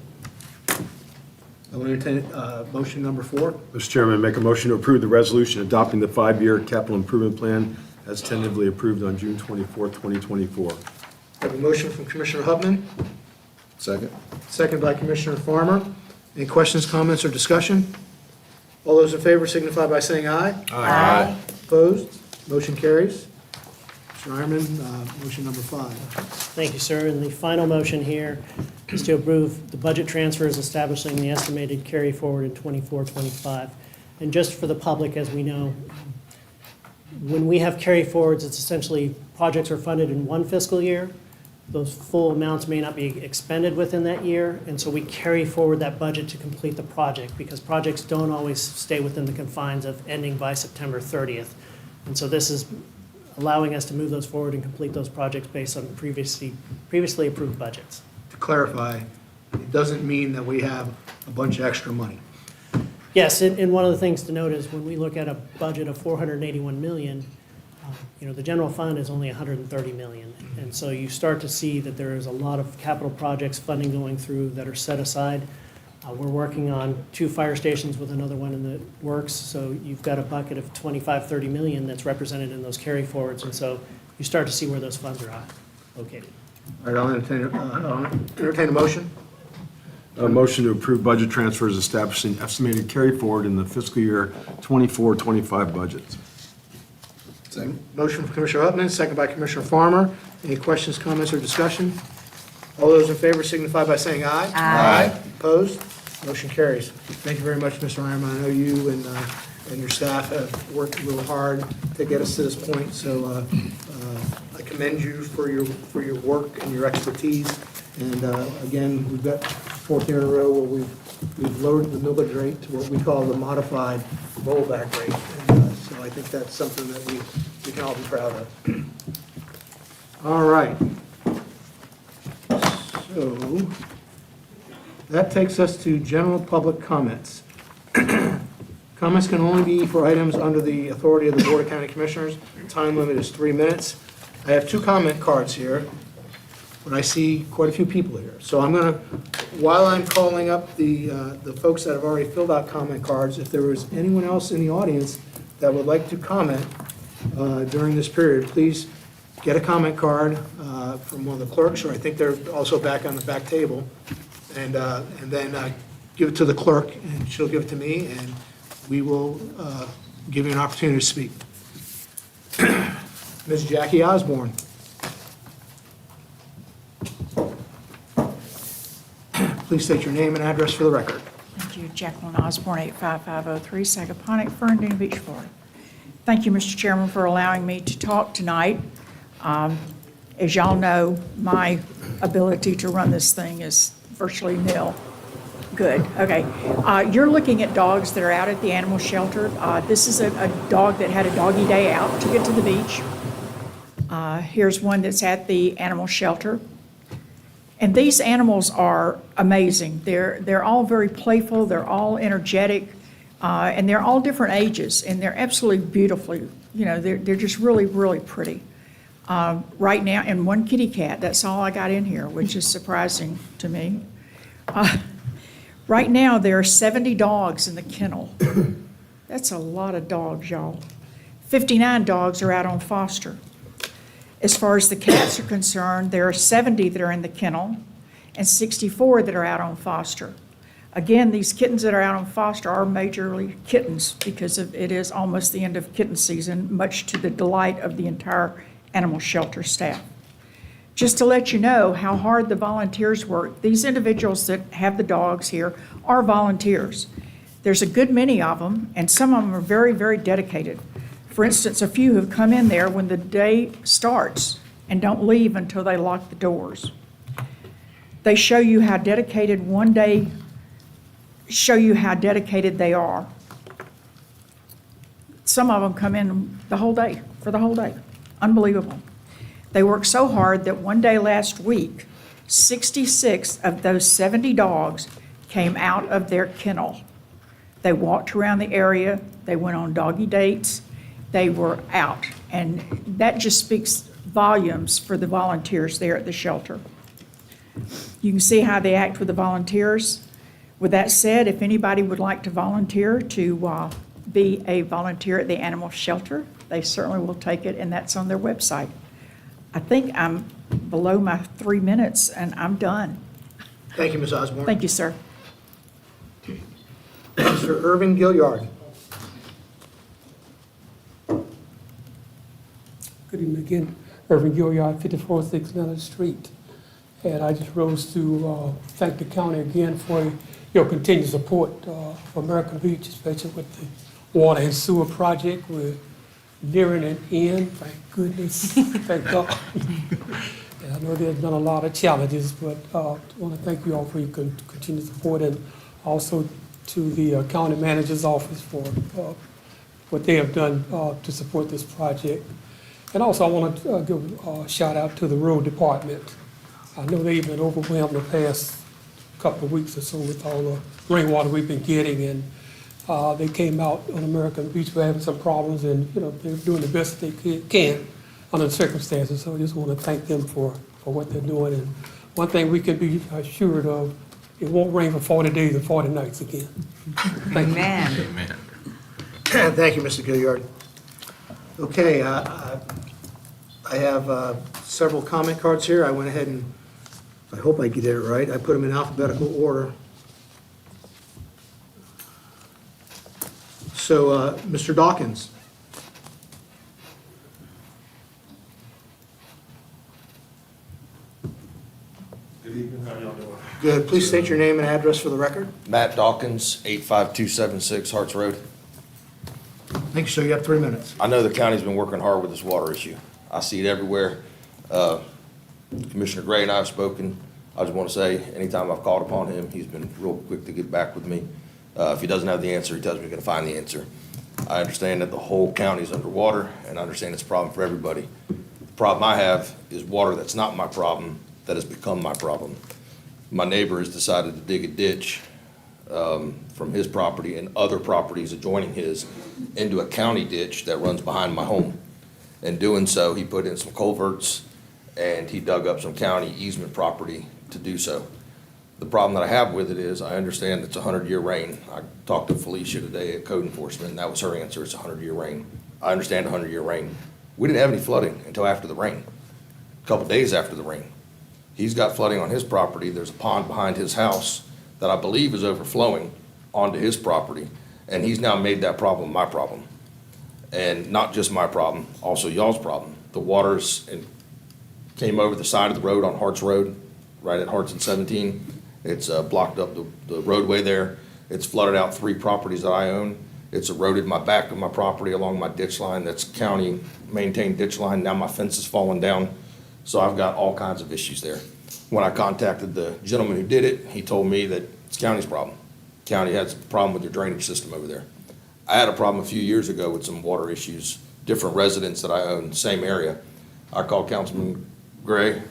I will entertain motion number 4. Mr. Chairman, I make a motion to approve the resolution adopting the 5-year capital improvement plan as tentatively approved on June 24th, 2024. I have a motion from Commissioner Hupman, Second. Second by Commissioner Farmer. Any questions, comments, or discussion? All those in favor signify by saying aye. Aye. Opposed? Motion carries. Mr. Ironman, motion number 5. Thank you, sir. And the final motion here is to approve the budget transfers establishing the estimated carry forward in 24-25. And just for the public, as we know, when we have carry forwards, it's essentially projects are funded in one fiscal year. Those full amounts may not be expended within that year, and so we carry forward that budget to complete the project, because projects don't always stay within the confines of ending by September 30th. And so this is allowing us to move those forward and complete those projects based on previously approved budgets. To clarify, it doesn't mean that we have a bunch of extra money. Yes, and one of the things to note is when we look at a budget of $481 million, the general fund is only $130 million. And so you start to see that there is a lot of capital projects funding going through that are set aside. We're working on 2 fire stations with another one in the works. So you've got a bucket of $25-30 million that's represented in those carry forwards. And so you start to see where those funds are located. All right, I'll entertain a motion. A motion to approve budget transfers establishing estimated carry forward in the fiscal year 24-25 budgets. Second. Motion from Commissioner Upman, second by Commissioner Farmer. Any questions, comments, or discussion? All those in favor signify by saying aye. Aye. Opposed? Motion carries. Thank you very much, Mr. Ironman. I know you and your staff have worked real hard to get us to this point, so I commend you for your work and your expertise. And again, we've got 4th year in a row where we've lowered the millage rate to what we call the modified rollback rate. And so I think that's something that we can all be proud of. All right. So that takes us to general public comments. Comments can only be for items under the authority of the Board of County Commissioners. Time limit is 3 minutes. I have 2 comment cards here, but I see quite a few people here. So I'm going to, while I'm calling up the folks that have already filled out comment cards, if there was anyone else in the audience that would like to comment during this period, please get a comment card from one of the clerks, or I think they're also back on the back table, and then give it to the clerk, and she'll give it to me, and we will give you an opportunity to speak. Ms. Jackie Osborne. Please state your name and address for the record. Thank you. Jacqueline Osborne, 85503 Sagaponic, Fernandina Beach, Florida. Thank you, Mr. Chairman, for allowing me to talk tonight. As y'all know, my ability to run this thing is virtually nil. Good, okay. You're looking at dogs that are out at the animal shelter. This is a dog that had a doggy day out to get to the beach. Here's one that's at the animal shelter. And these animals are amazing. They're all very playful, they're all energetic, and they're all different ages, and they're absolutely beautifully, they're just really, really pretty. Right now, and one kitty cat, that's all I got in here, which is surprising to me. Right now, there are 70 dogs in the kennel. That's a lot of dogs, y'all. 59 dogs are out on foster. As far as the cats are concerned, there are 70 that are in the kennel and 64 that are out on foster. Again, these kittens that are out on foster are majorly kittens because it is almost the end of kitten season, much to the delight of the entire animal shelter staff. Just to let you know how hard the volunteers work, these individuals that have the dogs here are volunteers. There's a good many of them, and some of them are very, very dedicated. For instance, a few have come in there when the day starts and don't leave until they lock the doors. They show you how dedicated they are. Some of them come in for the whole day. Unbelievable. They work so hard that one day last week, 66 of those 70 dogs came out of their kennel. They walked around the area, they went on doggy dates, they were out. And that just speaks volumes for the volunteers there at the shelter. You can see how they act with the volunteers. With that said, if anybody would like to volunteer to be a volunteer at the animal shelter, they certainly will take it, and that's on their website. I think I'm below my 3 minutes, and I'm done. Thank you, Ms. Osborne. Thank you, sir. Mr. Irvin Gilliard. Good evening again. Irving Gilliard, 5406 Leonard Street. And I just rose to thank the county again for your continued support for American Beach, especially with the water and sewer project. We're nearing an end, thank goodness, thank God. And I know there's been a lot of challenges, but I want to thank you all for your continued support, and also to the county manager's office for what they have done to support this project. And also, I want to give a shout out to the road department. I know they've been overwhelmed the past couple of weeks or so with all the rainwater we've been getting, and they came out on American Beach. We're having some problems, and they're doing the best they can under the circumstances. So I just want to thank them for what they're doing. And one thing we can be assured of, it won't rain for 40 days and 40 nights again. Thank you. Amen. Thank you, Mr. Gilliard. Okay, I have several comment cards here. I went ahead and, I hope I did it right, I put them in alphabetical order. So, Mr. Dawkins. Good evening, how y'all doing? Good. Please state your name and address for the record. Matt Dawkins, 85276 Harts Road. Thank you, sir. You have 3 minutes. I know the county's been working hard with this water issue. I see it everywhere. Commissioner Gray and I have spoken. I just want to say, anytime I've called upon him, he's been real quick to get back with me. If he doesn't have the answer, he tells me he's going to find the answer. I understand that the whole county is underwater, and I understand it's a problem for everybody. The problem I have is water that's not my problem, that has become my problem. My neighbor has decided to dig a ditch from his property and other properties adjoining his into a county ditch that runs behind my home. In doing so, he put in some culverts and he dug up some county easement property to do so. The problem that I have with it is, I understand it's a 100-year rain. I talked to Felicia today at Code Enforcement, and that was her answer, it's a 100-year rain. I understand a 100-year rain. We didn't have any flooding until after the rain, a couple days after the rain. He's got flooding on his property. There's a pond behind his house that I believe is overflowing onto his property, and he's now made that problem my problem. And not just my problem, also y'all's problem. The waters came over the side of the road on Harts Road, right at Harts and 17. It's blocked up the roadway there. It's flooded out 3 properties that I own. It's eroded my back of my property along my ditch line. That's county maintained ditch line. Now my fence is falling down. So I've got all kinds of issues there. When I contacted the gentleman who did it, he told me that it's county's problem. County has a problem with their drainage system over there. I had a problem a few years ago with some water issues, different residents that I own, same area. I called Commissioner Gray,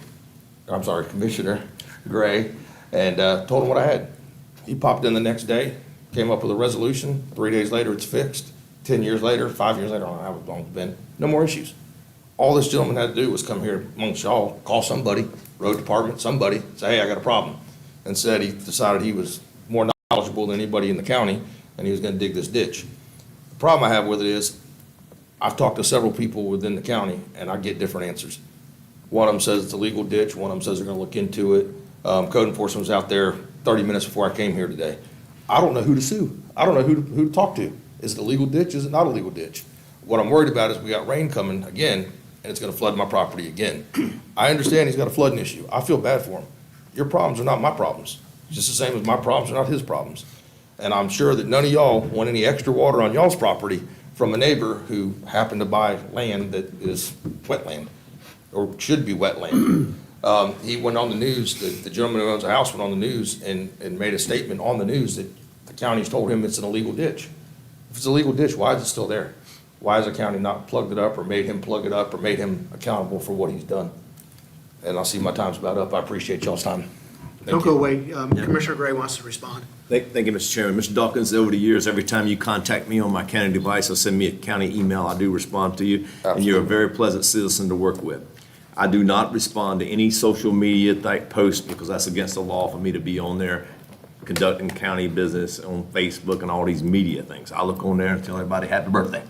and told him what I had. He popped in the next day, came up with a resolution. 3 days later, it's fixed. 10 years later, 5 years later, I don't know how long it's been, no more issues. All this gentleman had to do was come here amongst y'all, call somebody, road department, somebody, say, hey, I got a problem. Instead, he decided he was more knowledgeable than anybody in the county, and he was gonna dig this ditch. The problem I have with it is, I've talked to several people within the county, and I get different answers. One of them says it's a legal ditch, one of them says they're gonna look into it. Code enforcement was out there 30 minutes before I came here today. I don't know who to sue. I don't know who to talk to. Is it a legal ditch? Is it not a legal ditch? What I'm worried about is we got rain coming again, and it's gonna flood my property again. I understand he's got a flooding issue. I feel bad for him. Your problems are not my problems. Just the same as my problems are not his problems. And I'm sure that none of y'all want any extra water on y'all's property from a neighbor who happened to buy land that is wetland, or should be wetland. He went on the news, the gentleman who owns a house went on the news and made a statement on the news that the county's told him it's an illegal ditch. If it's a legal ditch, why is it still there? Why has the county not plugged it up or made him plug it up or made him accountable for what he's done? And I see my time's about up. I appreciate y'all's time. Don't go away. Commissioner Gray wants to respond. Thank you, Mr. Chairman. Mr. Dawkins, over the years, every time you contact me on my county device or send me a county email, I do respond to you. And you're a very pleasant citizen to work with. I do not respond to any social media type posts because that's against the law for me to be on there conducting county business on Facebook and all these media things. I look on there and tell everybody happy birthday.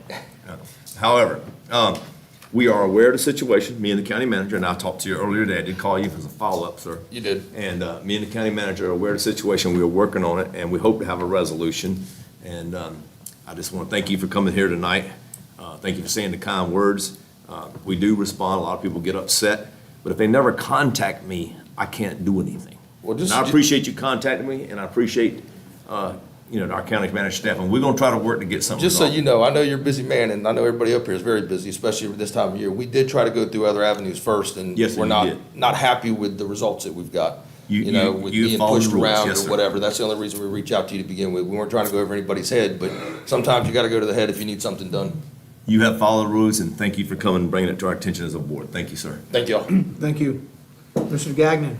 However, We are aware of the situation, me and the county manager, and I talked to you earlier today. I did call you as a follow-up, sir. You did. And me and the county manager are aware of the situation. We are working on it, and we hope to have a resolution. And I just want to thank you for coming here tonight. Thank you for saying the kind words. We do respond. A lot of people get upset, but if they never contact me, I can't do anything. Well, And I appreciate you contacting me, and I appreciate, our county manager staff, and we're going to try to work to get something Just so resolved. you know, I know you're a busy man, and I know everybody up here is very busy, especially this time of year. We did try to go through other avenues first, and Yes, sir, we're you did. not happy with the results that we've got. You With being followed the pushed rules. around Yes, or sir. whatever. That's the only reason we reach out to you to begin with. We weren't trying to go over anybody's head, but sometimes you gotta go to the head if you need something done. You have followed the rules, and thank you for coming and bringing it to our attention as a board. Thank you, sir. Thank y'all. Thank you. Mr. Gagnon?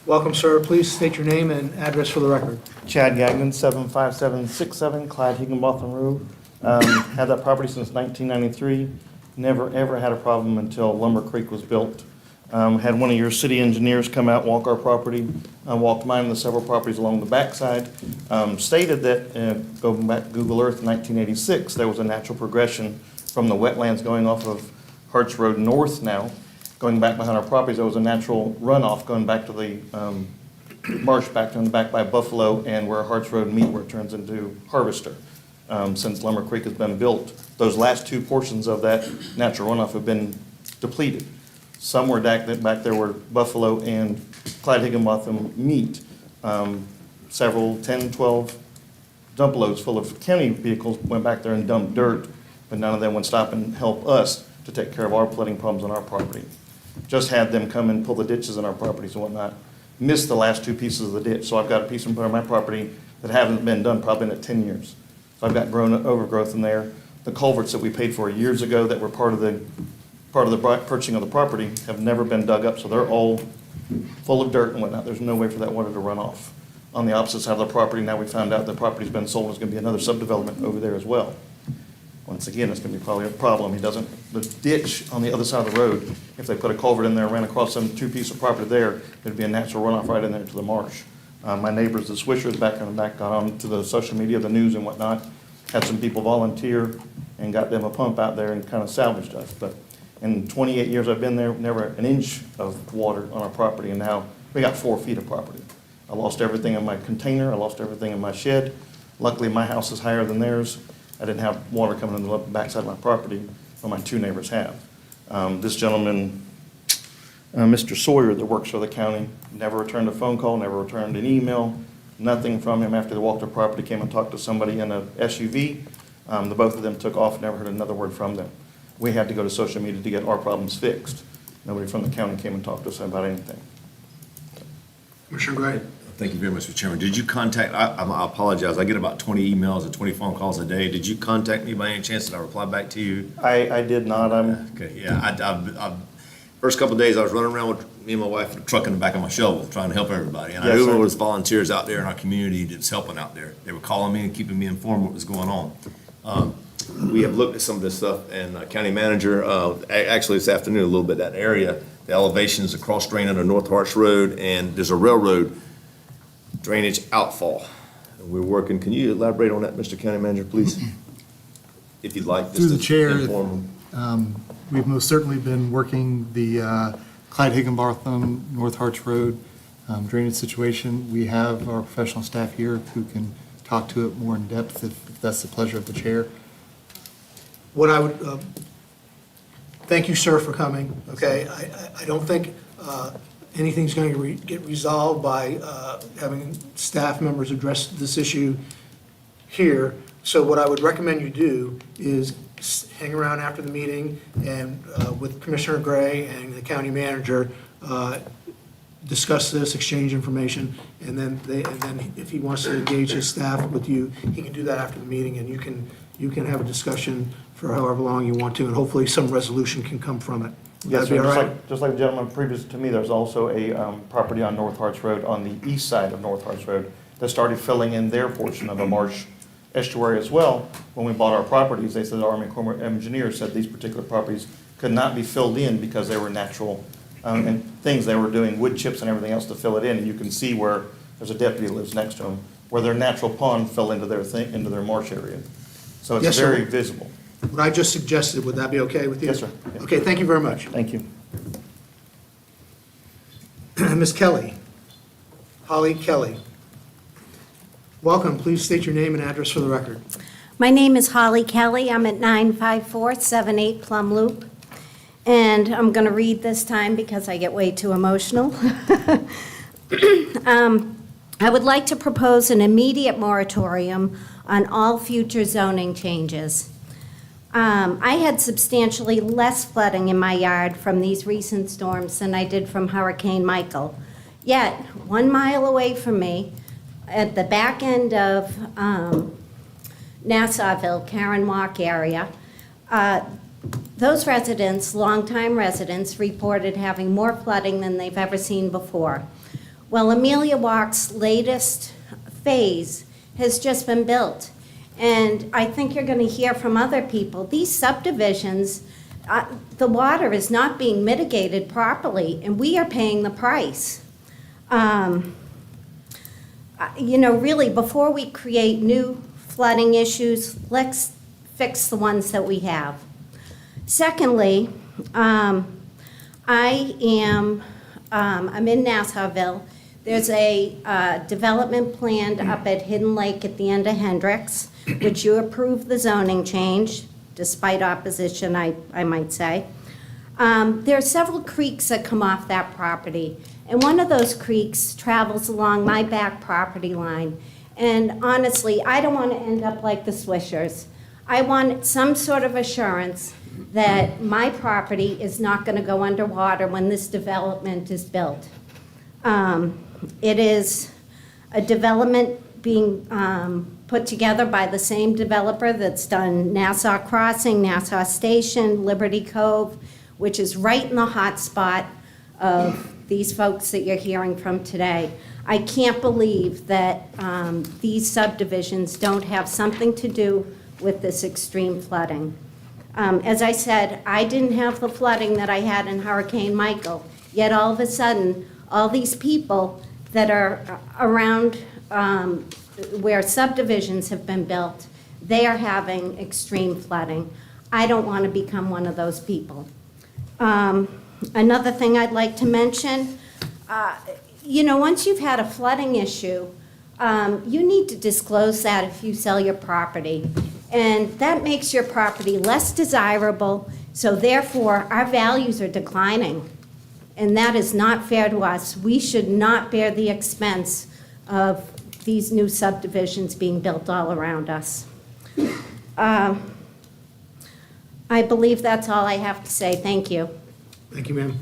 Welcome, sir. Please state your name and address for the record. Chad Gagnon, 75767 Clyde Higginbotham Road. Had that property since 1993. Never, ever had a problem until Lumber Creek was built. Had one of your city engineers come out, walk our property, walked mine and the several properties along the backside. Stated that, going back to Google Earth in 1986, there was a natural progression from the wetlands going off of Harts Road North now, going back behind our properties. There was a natural runoff going back to the marsh back by Buffalo and where Harts Road meet, where it turns into Harvester. Since Lumber Creek has been built, those last two portions of that natural runoff have been depleted. Somewhere back there where Buffalo and Clyde Higginbotham meet, several 10, 12 dump loads full of county vehicles went back there and dumped dirt, but none of them would stop and help us to take care of our flooding problems on our property. Just had them come and pull the ditches on our properties and whatnot. Missed the last two pieces of the ditch, so I've got a piece in front of my property that haven't been done probably in 10 years. So I've got overgrowth in there. The culverts that we paid for years ago that were part of the purchasing of the property have never been dug up, so they're all full of dirt and whatnot. There's no way for that water to run off. On the opposite side of the property, now we found out the property's been sold, there's gonna be another subdevelopment over there as well. Once again, it's gonna be probably a problem. The ditch on the other side of the road, if they put a culvert in there, ran across some two pieces of property there, there'd be a natural runoff right in there to the marsh. My neighbors, the Swishers back on the back, got on to the social media, the news and whatnot, had some people volunteer and got them a pump out there and kind of salvaged us. But in 28 years I've been there, never an inch of water on our property, and now we got 4 feet of property. I lost everything in my container, I lost everything in my shed. Luckily, my house is higher than theirs. I didn't have water coming in the backside of my property, but my 2 neighbors have. This gentleman, Mr. Sawyer, that works for the county, never returned a phone call, never returned an email, nothing from him. After they walked the property, came and talked to somebody in a SUV. The both of them took off, never heard another word from them. We had to go to social media to get our problems fixed. Nobody from the county came and talked to us about anything. Commissioner Gray? Thank you very much, Mr. Chairman. Did you contact, I apologize, I get about 20 emails and 20 phone calls a day. Did you contact me by any chance? Did I reply back to you? I did not. Okay, yeah, first couple of days, I was running around with me and my wife with a truck in the back of my shovel, trying to help everybody. And I Yes, knew sir. there was volunteers out there in our community that's helping out there. They were calling me and keeping me informed what was going on. We have looked at some of this stuff, and county manager, actually this afternoon, a little bit, that area, the elevations, the cross drain under North Harts Road, and there's a railroad drainage outfall. And we're working, can you elaborate on that, Mr. County Manager, please? If you'd like. Through the just to chair, inform them. We've most certainly been working the Clyde Higginbotham, North Harts Road drainage situation. We have our professional staff here who can talk to it more in depth if that's the pleasure of the chair. What I would, thank you, sir, for coming, okay? I don't think anything's going to get resolved by having staff members address this issue here. So what I would recommend you do is hang around after the meeting and with Commissioner Gray and the county manager, discuss this, exchange information, and then if he wants to engage his staff with you, he can do that after the meeting, and you can have a discussion for however long you want to, and hopefully some resolution can come from it. Would Yes, that be sir. all right? Just like the gentleman previous to me, there's also a property on North Harts Road, on the east side of North Harts Road, that started filling in their portion of a marsh estuary as well. When we bought our properties, they said, the Army Corps of Engineers said these particular properties could not be filled in because they were natural and things they were doing, wood chips and everything else to fill it in. And you can see where there's a deputy that lives next to them. where their natural pond fell into into their marsh area. So Yes, it's sir. very visible. What I just suggested, would that be okay with you? Yes, sir. Okay, thank you very much. Thank you. Ms. Kelly, Holly Kelly. Welcome, please state your name and address for the record. My name is Holly Kelly. I'm at 95478 Plum Loop. And I'm going to read this time because I get way too emotional. I would like to propose an immediate moratorium on all future zoning changes. I had substantially less flooding in my yard from these recent storms than I did from Hurricane Michael. Yet, 1 mile away from me, at the back end of Nassauville, Karen Walk area, those residents, longtime residents, reported having more flooding than they've ever seen before. Well, Amelia Walk's latest phase has just been built. And I think you're going to hear from other people. These subdivisions, the water is not being mitigated properly, and we are paying the price. Really, before we create new flooding issues, let's fix the ones that we have. Secondly, I'm in Nassauville. There's a development planned up at Hidden Lake at the end of Hendricks, which you approved the zoning change, despite opposition, I might say. There are several creeks that come off that property, and one of those creeks travels along my back property line. And honestly, I don't want to end up like the Swishers. I want some sort of assurance that my property is not going to go underwater when this development is built. It is a development being put together by the same developer that's done Nassau Crossing, Nassau Station, Liberty Cove, which is right in the hot spot of these folks that you're hearing from today. I can't believe that these subdivisions don't have something to do with this extreme flooding. As I said, I didn't have the flooding that I had in Hurricane Michael, yet all of a sudden, all these people that are around where subdivisions have been built, they are having extreme flooding. I don't want to become one of those people. Another thing I'd like to mention, once you've had a flooding issue, you need to disclose that if you sell your property. And that makes your property less desirable, so therefore our values are declining. And that is not fair to us. We should not bear the expense of these new subdivisions being built all around us. I believe that's all I have to say. Thank you. Thank you, ma'am.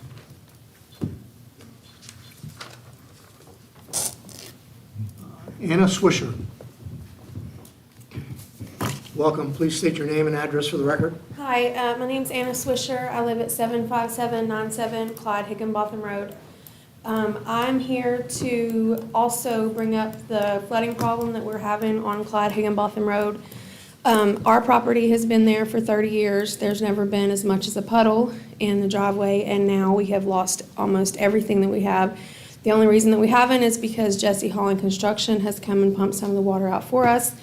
Anna Swisher. Welcome. Please state your name and address for the record. Hi, my name's Anna Swisher. I live at 75797 Clyde Higginbotham Road. I'm here to also bring up the flooding problem that we're having on Clyde Higginbotham Road. Our property has been there for 30 years. There's never been as much as a puddle in the driveway, and now we have lost almost everything that we have. The only reason that we haven't is because Jesse Holland Construction has come and pumped some of the water out for us.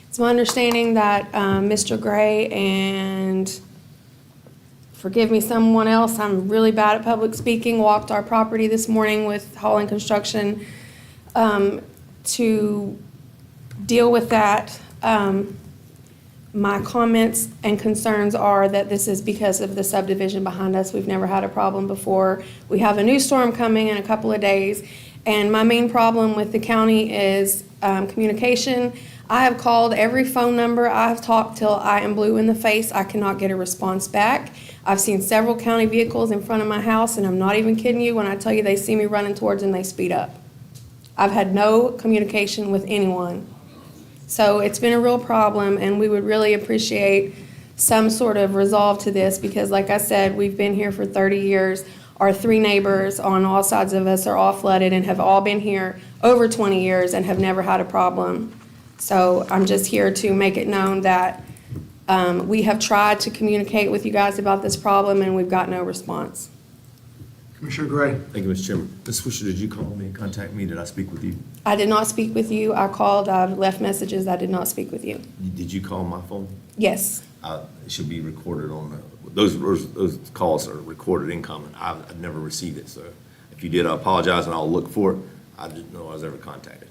It's my understanding that Mr. Gray and, forgive me, someone else, I'm really bad at public speaking, walked our property this morning with Holland Construction to deal with that. My comments and concerns are that this is because of the subdivision behind us. We've never had a problem before. We have a new storm coming in a couple of days, and my main problem with the county is communication. I have called every phone number. I have talked till I am blue in the face. I cannot get a response back. I've seen several county vehicles in front of my house, and I'm not even kidding you when I tell you they see me running towards them, they speed up. I've had no communication with anyone. So it's been a real problem, and we would really appreciate some sort of resolve to this because, like I said, we've been here for 30 years. Our 3 neighbors on all sides of us are all flooded and have all been here over 20 years and have never had a problem. So I'm just here to make it known that we have tried to communicate with you guys about this problem, and we've got no response. Commissioner Gray. Thank you, Mr. Chairman. Ms. Swisher, did you call me and contact me? Did I speak with you? I did not speak with you. I called, I left messages. I did not speak with you. Did you call my phone? Yes. It should be recorded on, those calls are recorded incoming. I've never received it, so if you did, I apologize and I'll look for it. I didn't know I was ever contacted.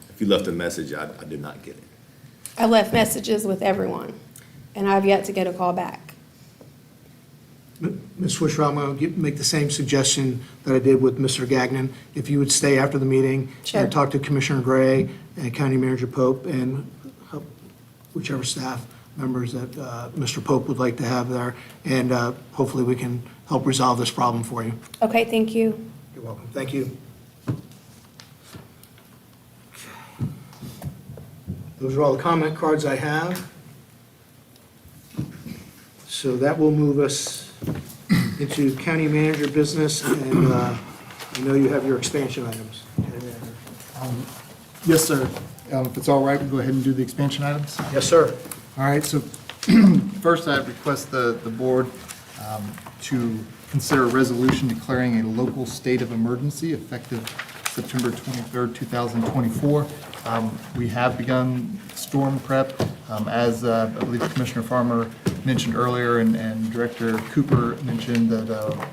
If you left a message, I did not get it. I left messages with everyone, and I've yet to get a call back. Ms. Swisher, I'm going to make the same suggestion that I did with Mr. Gagnon. If you would stay after the meeting Sure. and talk to Commissioner Gray and County Manager Pope and help whichever staff members that Mr. Pope would like to have there, and hopefully we can help resolve this problem for you. Okay, thank you. You're welcome. Thank you. Those are all the comment cards I have. So that will move us into county manager business, and I know you have your expansion items. County Manager. Yes, sir. If it's all right, we'll go ahead and do the expansion items. Yes, sir. All right, so first I request the board to consider a resolution declaring a local state of emergency effective September 23rd, 2024. We have begun storm prep, as I believe Commissioner Farmer mentioned earlier, and Director Cooper mentioned that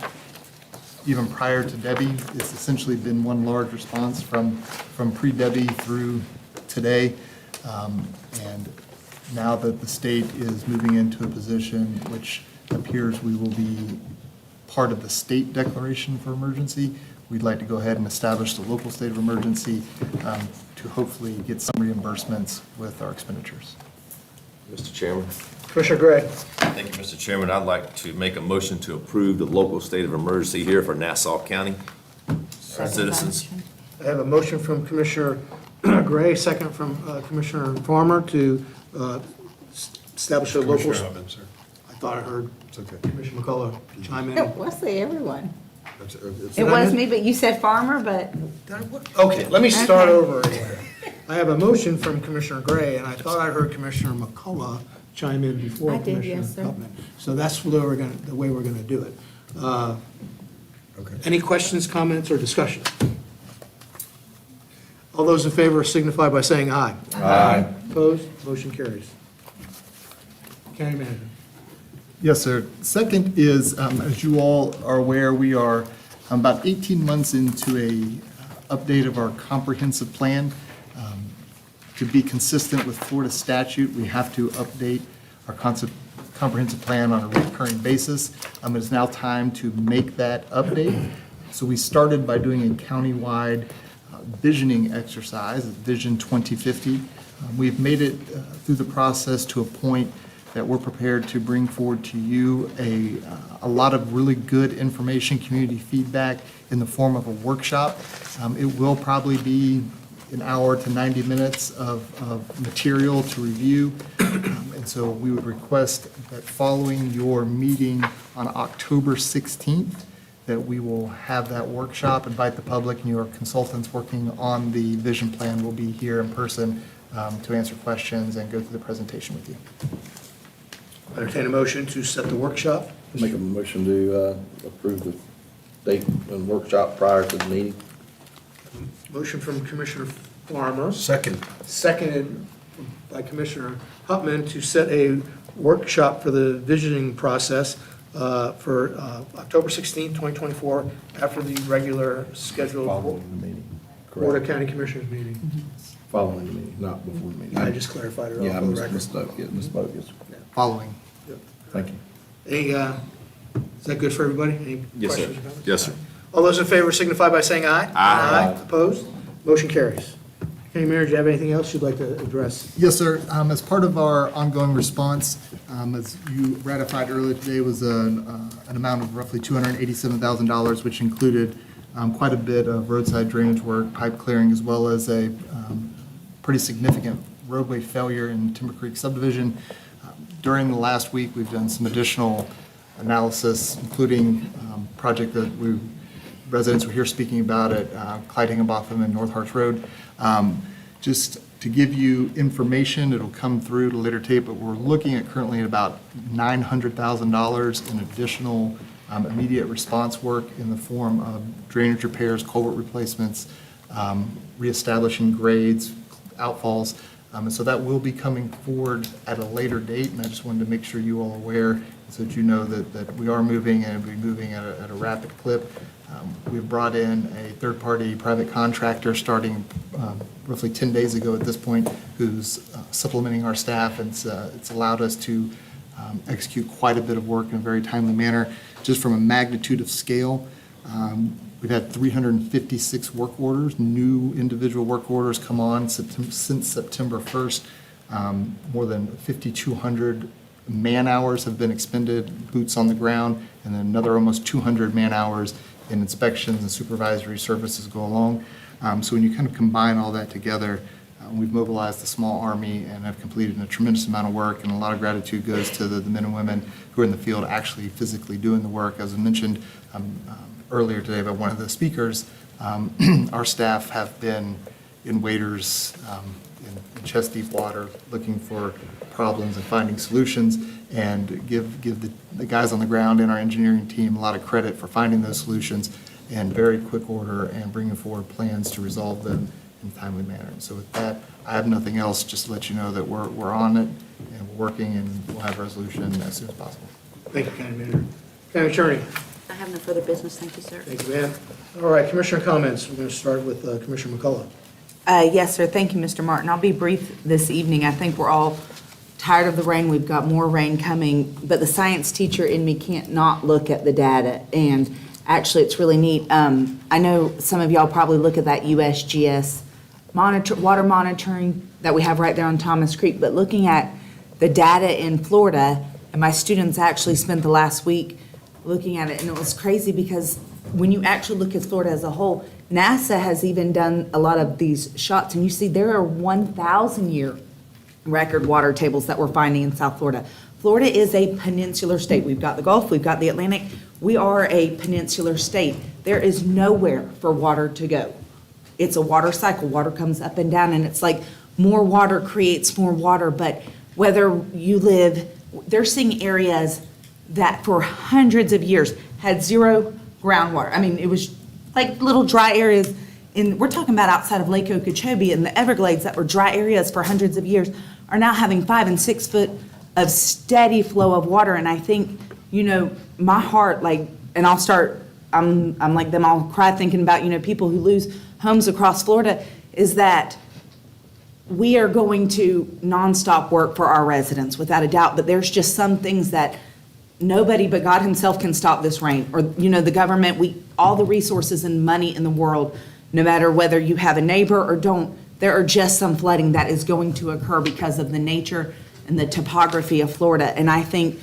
even prior to Debbie, it's essentially been one large response from pre-Debbie through today. And now that the state is moving into a position which appears we will be part of the state declaration for emergency, we'd like to go ahead and establish the local state of emergency to hopefully get some reimbursements with our expenditures. Mr. Chairman. Commissioner Gray. Thank you, Mr. Chairman. I'd like to make a motion to approve the local state of emergency here for Nassau County citizens. I have a motion from Commissioner Gray, second from Commissioner Farmer to establish a local. Commissioner Hubman, sir. I thought I heard It's okay. Commissioner McCullough chime in. It was everyone. It's- It was me, but you said Farmer, but Okay, let me start Okay. over again. I have a motion from Commissioner Gray, and I thought I heard Commissioner McCullough chime in before I did, Commissioner yes, sir. Hubman. So that's the way we're gonna do it. Okay. Any questions, comments, or discussion? All those in favor signify by saying aye. Aye. Opposed? Motion carries. County Manager. Yes, sir. Second is, as you all are aware, we are about 18 months into a update of our comprehensive plan. To be consistent with Florida statute, we have to update our comprehensive plan on a recurring basis. It is now time to make that update. So we started by doing a countywide visioning exercise, Vision 2050. We've made it through the process to a point that we're prepared to bring forward to you a lot of really good information, community feedback in the form of a workshop. It will probably be an hour to 90 minutes of material to review. And so we would request that following your meeting on October 16th, that we will have that workshop, invite the public, and your consultants working on the vision plan will be here in person to answer questions and go through the presentation with you. Entertain a motion to set the workshop. Make a motion to approve the date and workshop prior to the meeting. Motion from Commissioner Farmer. Second. Seconded by Commissioner Hupman to set a workshop for the visioning process for October 16th, 2024, after the regular scheduled Following the meeting. Board of Correct. County Commissioners meeting. Following the meeting, not before the meeting. I just clarified it Yeah, I off the record. misspoke, yeah, misspoke, yes. Following. Thank you. Any, is that good for everybody? Any Yes, sir. questions or comments? Yes, sir. All those in favor signify by saying aye. Aye. Opposed? Motion carries. County Manager, do you have anything else you'd like to address? Yes, sir. As part of our ongoing response, as you ratified earlier today, was an amount of roughly $287,000, which included quite a bit of roadside drainage work, pipe clearing, as well as a pretty significant roadway failure in Timber Creek subdivision. During the last week, we've done some additional analysis, including project that residents were here speaking about at Clyde Higginbotham and North Harts Road. Just to give you information, it'll come through at a later tape, but we're looking at currently at about $900,000 in additional immediate response work in the form of drainage repairs, culvert replacements, reestablishing grades, outfalls. And so that will be coming forward at a later date, and I just wanted to make sure you all are aware so that you know that we are moving and we're moving at a rapid clip. We've brought in a third-party private contractor starting roughly 10 days ago at this point, who's supplementing our staff, and it's allowed us to execute quite a bit of work in a very timely manner. Just from a magnitude of scale, we've had 356 work orders, new individual work orders come on since September 1st. More than 5,200 man-hours have been expended, boots on the ground, and then another almost 200 man-hours in inspections and supervisory services go along. So when you kind of combine all that together, we've mobilized a small army and have completed a tremendous amount of work, and a lot of gratitude goes to the men and women who are in the field actually physically doing the work. As I mentioned earlier today by one of the speakers, our staff have been in waders in chest-deep water looking for problems and finding solutions, and give the guys on the ground and our engineering team a lot of credit for finding those solutions in very quick order and bringing forward plans to resolve them in a timely manner. And so with that, I have nothing else, just to let you know that we're on it and we're working, and we'll have a resolution as soon as possible. Thank you, County Manager. County Attorney. I have no further business, thank you, sir. Thank you, ma'am. All right, Commissioner comments. We're going to start with Commissioner McCullough. Yes, sir. Thank you, Mr. Martin. I'll be brief this evening. I think we're all tired of the rain. We've got more rain coming, but the science teacher in me can't not look at the data, and actually, it's really neat. I know some of y'all probably look at that USGS water monitoring that we have right there on Thomas Creek, but looking at the data in Florida, and my students actually spent the last week looking at it, and it was crazy because when you actually look at Florida as a whole, NASA has even done a lot of these shots, and you see there are 1,000-year record water tables that we're finding in South Florida. Florida is a peninsular state. We've got the Gulf, we've got the Atlantic. We are a peninsular state. There is nowhere for water to go. It's a water cycle. Water comes up and down, and it's like more water creates more water. But whether you live, they're seeing areas that for hundreds of years had zero groundwater. I mean, it was like little dry areas we're talking about outside of Lake Okeechobee and the Everglades that were dry areas for hundreds of years are now having 5 and 6 foot of steady flow of water. And I think, my heart, and I'm like them, I'll cry thinking about, people who lose homes across Florida, is that we are going to nonstop work for our residents, without a doubt, but there's just some things that nobody but God himself can stop this rain, or, the government, all the resources and money in the world, no matter whether you have a neighbor or don't, there are just some flooding that is going to occur because of the nature and the topography of Florida. And I think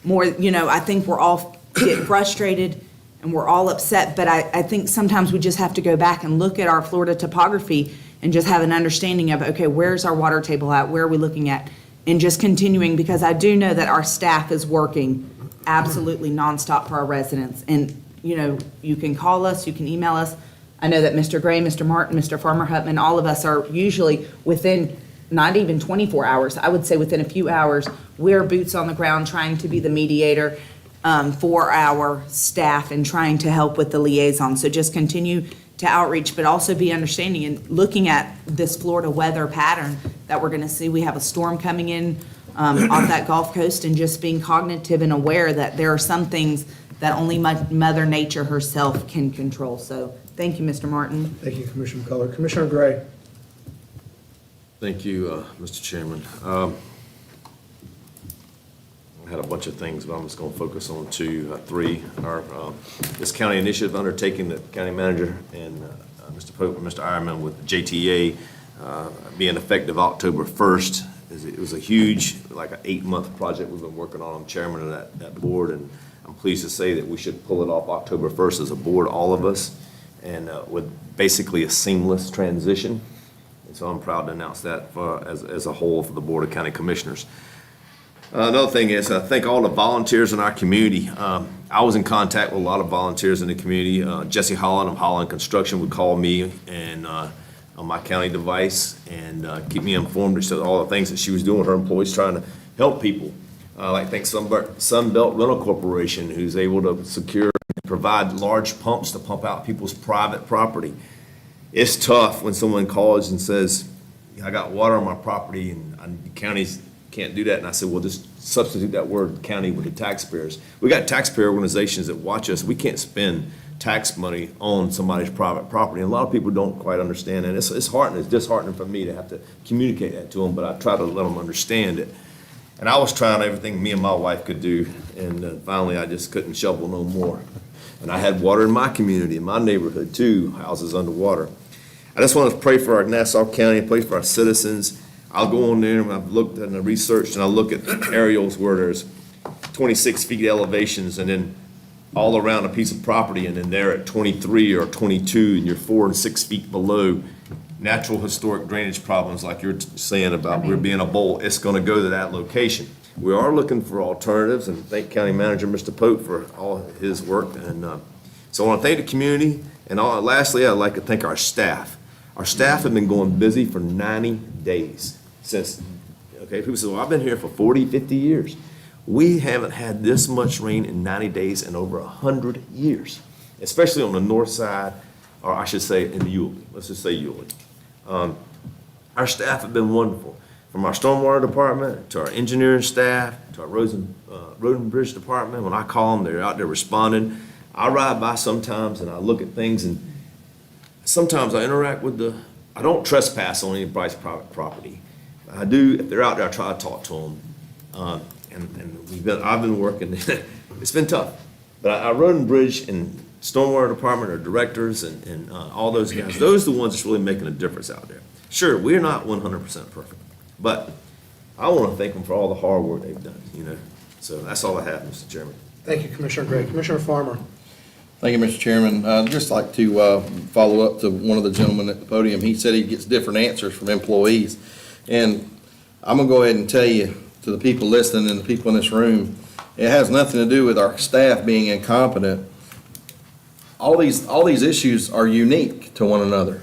I think we're all get frustrated and we're all upset, but I think sometimes we just have to go back and look at our Florida topography and just have an understanding of, okay, where's our water table at? Where are we looking at? And just continuing, because I do know that our staff is working absolutely nonstop for our residents. And, you can call us, you can email us. I know that Mr. Gray, Mr. Martin, Mr. Farmer-Hutman, all of us are usually within not even 24 hours, I would say within a few hours, we're boots on the ground trying to be the mediator for our staff and trying to help with the liaison. So just continue to outreach, but also be understanding and looking at this Florida weather pattern that we're going to see. We have a storm coming in off that Gulf Coast, and just being cognitive and aware that there are some things that only Mother Nature herself can control. So thank you, Mr. Martin. Thank you, Commissioner McCullough. Commissioner Gray. Thank you, Mr. Chairman. I had a bunch of things, but I'm just going to focus on three. This county initiative undertaking that county manager and Mr. Pope and Mr. Ironman with JTA being effective October 1st. It was a huge, like an 8-month project we've been working on. I'm chairman of that board, and I'm pleased to say that we should pull it off October 1st as a board, all of us, and with basically a seamless transition. And so I'm proud to announce that as a whole for the Board of County Commissioners. Another thing is, I thank all the volunteers in our community. I was in contact with a lot of volunteers in the community. Jesse Holland of Holland Construction would call me and on my county device and keep me informed as to all the things that she was doing with her employees, trying to help people. like think Sunbelt Rental Corporation, who's able to secure and provide large pumps to pump out people's private property. It's tough when someone calls and says, I got water on my property and the counties can't do that. And I said, well, just substitute that word county with the taxpayers. We got taxpayer organizations that watch us. We can't spend tax money on somebody's private property. And a lot of people don't quite understand that. It's disheartening for me to have to communicate that to them, but I try to let them understand it. And I was trying everything me and my wife could do, and finally I just couldn't shovel no more. And I had water in my community, in my neighborhood too, houses underwater. I just want to pray for our Nassau County, pray for our citizens. I'll go on there and I've looked and I've researched and I look at aerials where there's 26 feet elevations and then all around a piece of property, and then there at 23 or 22 and you're 4 and 6 feet below natural historic drainage problems like you're saying about we're being a bowl, it's going to go to that location. We are looking for alternatives, and thank County Manager Mr. Pope for all his work. And so I want to thank the community, and lastly, I'd like to thank our staff. Our staff have been going busy for 90 days since, okay, people say, well, I've been here for 40, 50 years. We haven't had this much rain in 90 days in over 100 years, especially on the north side, or I should say in Yulee. Let's just say Yulee. Our staff have been wonderful, from our stormwater department to our engineering staff to our road and bridge department. When I call them, they're out there responding. I ride by sometimes and I look at things, and sometimes I interact with I don't trespass on anybody's private property. I do, if they're out there, I try to talk to them. I've been working, it's been tough. But our road and bridge and stormwater department, our directors and all those guys, those are the ones that's really making a difference out there. Sure, we're not 100% perfect, but I want to thank them for all the hard work they've done, So that's all I have, Mr. Chairman. Thank you, Commissioner Gray. Commissioner Farmer. Thank you, Mr. Chairman. I'd just like to follow up to one of the gentlemen at the podium. He said he gets different answers from employees. And I'm going to go ahead and tell you, to the people listening and the people in this room, it has nothing to do with our staff being incompetent. All these issues are unique to one another,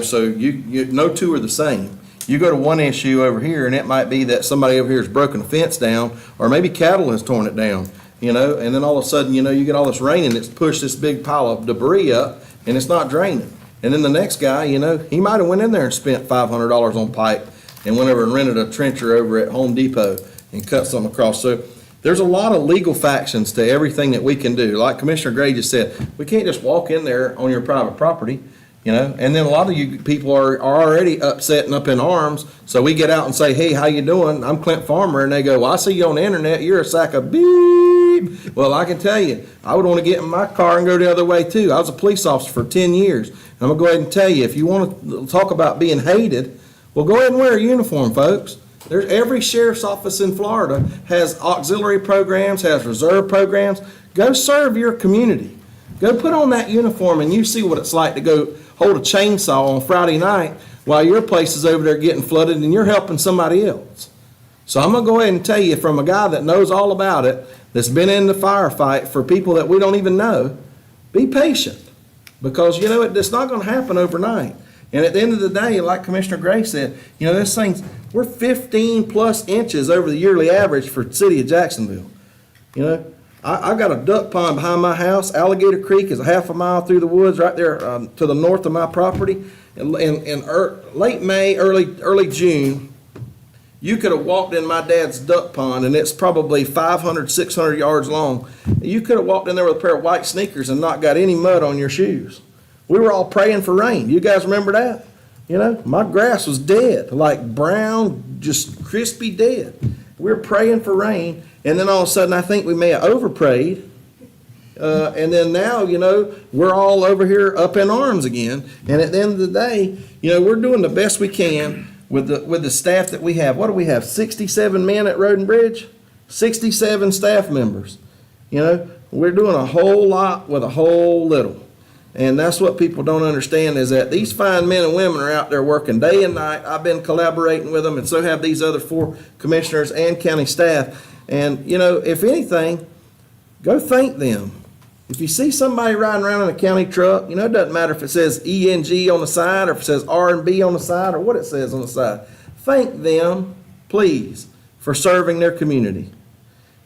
so you no two are the same. You go to one issue over here, and it might be that somebody over here has broken a fence down, or maybe cattle has torn it down, and then all of a sudden, you get all this rain and it's pushed this big pile of debris up, and it's not draining. And then the next guy, he might have went in there and spent $500 on pipe and went over and rented a trencher over at Home Depot and cut something across. So there's a lot of legal factions to everything that we can do. Like Commissioner Gray just said, we can't just walk in there on your private property, and then a lot of you people are already upset and up in arms. So we get out and say, hey, how you doing? I'm Clint Farmer. And they go, well, I see you on the internet. You're a sack of beep. Well, I can tell you, I would want to get in my car and go the other way too. I was a police officer for 10 years. And I'm going to go ahead and tell you, if you want to talk about being hated, well, go ahead and wear a uniform, folks. Every sheriff's office in Florida has auxiliary programs, has reserve programs. Go serve your community. Go put on that uniform and you see what it's like to go hold a chainsaw on Friday night while your place is over there getting flooded and you're helping somebody else. So I'm going to go ahead and tell you, from a guy that knows all about it, that's been in the firefight for people that we don't even know, be patient, because it's not going to happen overnight. And at the end of the day, like Commissioner Gray said, this thing's, we're 15 plus inches over the yearly average for the city of Jacksonville. I've got a duck pond behind my house. Alligator Creek is a half a mile through the woods right there to the north of my property. In late May, early June, you could have walked in my dad's duck pond, and it's probably 500, 600 yards long. You could have walked in there with a pair of white sneakers and not got any mud on your shoes. We were all praying for rain. You guys remember that? My grass was dead, like brown, just crispy dead. We were praying for rain, and then all of a sudden I think we may have overprayed. And then now, we're all over here up in arms again. And at the end of the day, we're doing the best we can with the staff that we have. What do we have? 67 men at Road and Bridge? 67 staff members. We're doing a whole lot with a whole little. And that's what people don't understand, is that these fine men and women are out there working day and night. I've been collaborating with them, and so have these other 4 commissioners and county staff. And, if anything, go thank them. If you see somebody riding around in a county truck, it doesn't matter if it says ENG on the side or if it says R&B on the side or what it says on the side. Thank them, please, for serving their community.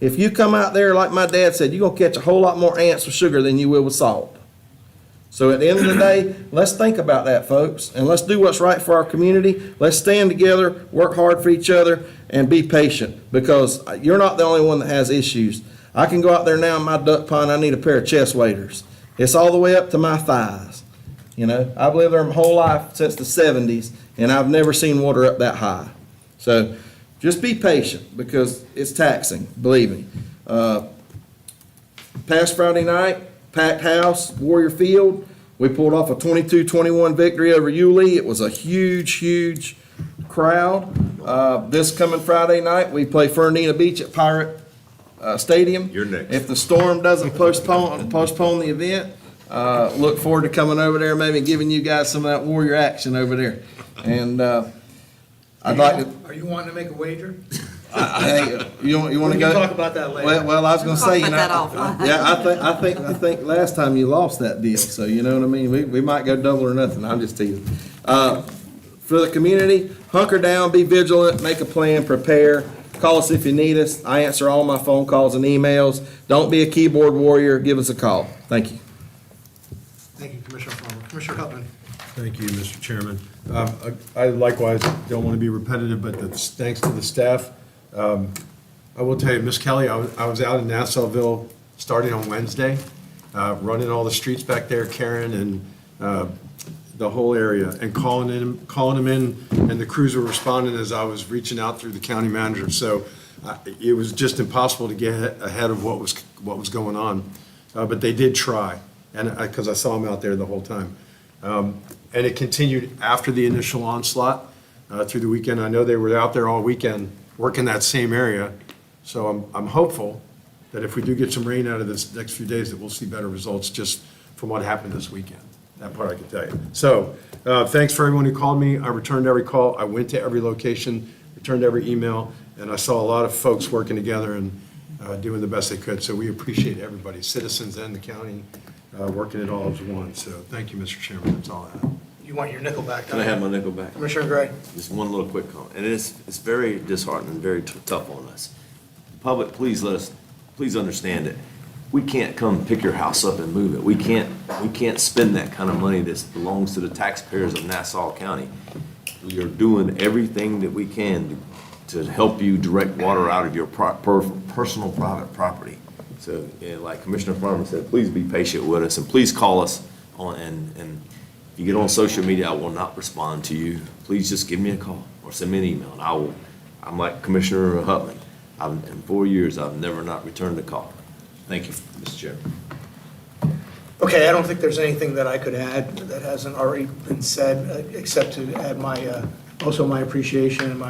If you come out there, like my dad said, you're gonna catch a whole lot more ants with sugar than you will with salt. So at the end of the day, let's think about that, folks, and let's do what's right for our community. Let's stand together, work hard for each other, and be patient, because you're not the only one that has issues. I can go out there now in my duck pond, I need a pair of chest waders. It's all the way up to my thighs. You know, I've lived there my whole life since the 70s, and I've never seen water up that high. So just be patient, because it's taxing, believe me. Past Friday night, packed house, Warrior Field. We pulled off a 22-21 victory over Yulee. It was a huge crowd. This coming Friday night, we play Fernandina Beach at Pirate Stadium. You're next. If the storm doesn't postpone the event, look forward to coming over there, maybe giving you guys some of that Warrior action over there. And I'd like to. Are you wanting to make a wager? Hey, you want to We go? can talk about that later. Well, I was gonna say, you Talk know, about that offline. yeah, I think last time you lost that deal, so you know what I mean? We might go double or nothing, I'm just teasing. For the community, hunker down, be vigilant, make a plan, prepare, call us if you need us. I answer all my phone calls and emails. Don't be a keyboard warrior, give us a call. Thank you. Thank you, Commissioner Farmer. Commissioner Hupman. Thank you, Mr. Chairman. I likewise don't want to be repetitive, but thanks to the staff. I will tell you, Miss Kelly, I was out in Nassauville starting on Wednesday, running all the streets back there, Karen and the whole area, and calling them in, and the crews were responding as I was reaching out through the county manager. So it was just impossible to get ahead of what was going on, but they did try, and because I saw them out there the whole time. And it continued after the initial onslaught through the weekend. I know they were out there all weekend working that same area. So I'm hopeful that if we do get some rain out of this next few days, that we'll see better results just from what happened this weekend. That part I can tell you. So thanks for everyone who called me. I returned every call. I went to every location, returned every email, and I saw a lot of folks working together and doing the best they could. So we appreciate everybody, citizens and the county, working it all as one. So thank you, Mr. Chairman. That's all I have. You want your nickel back, Can I have my nickel back? Commissioner Gray. Just one little quick comment, and it's very disheartening, very tough on us. Public, please understand it. We can't come pick your house up and move it. We can't spend that kind of money that belongs to the taxpayers of Nassau County. We are doing everything that we can to help you direct water out of your personal private property. So, like Commissioner Farmer said, please be patient with us, and please call us on, and if you get on social media, I will not respond to you. Please just give me a call or send me an email, and I'm like Commissioner Hupman. In 4 years, I've never not returned a call. Thank you, Mr. Chairman. Okay, I don't think there's anything that I could add that hasn't already been said, except to add also my appreciation and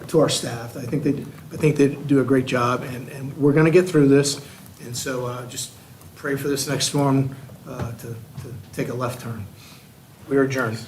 to our staff. I think they do a great job, and we're going to get through this. And so just pray for this next storm to take a left turn. We are adjourned.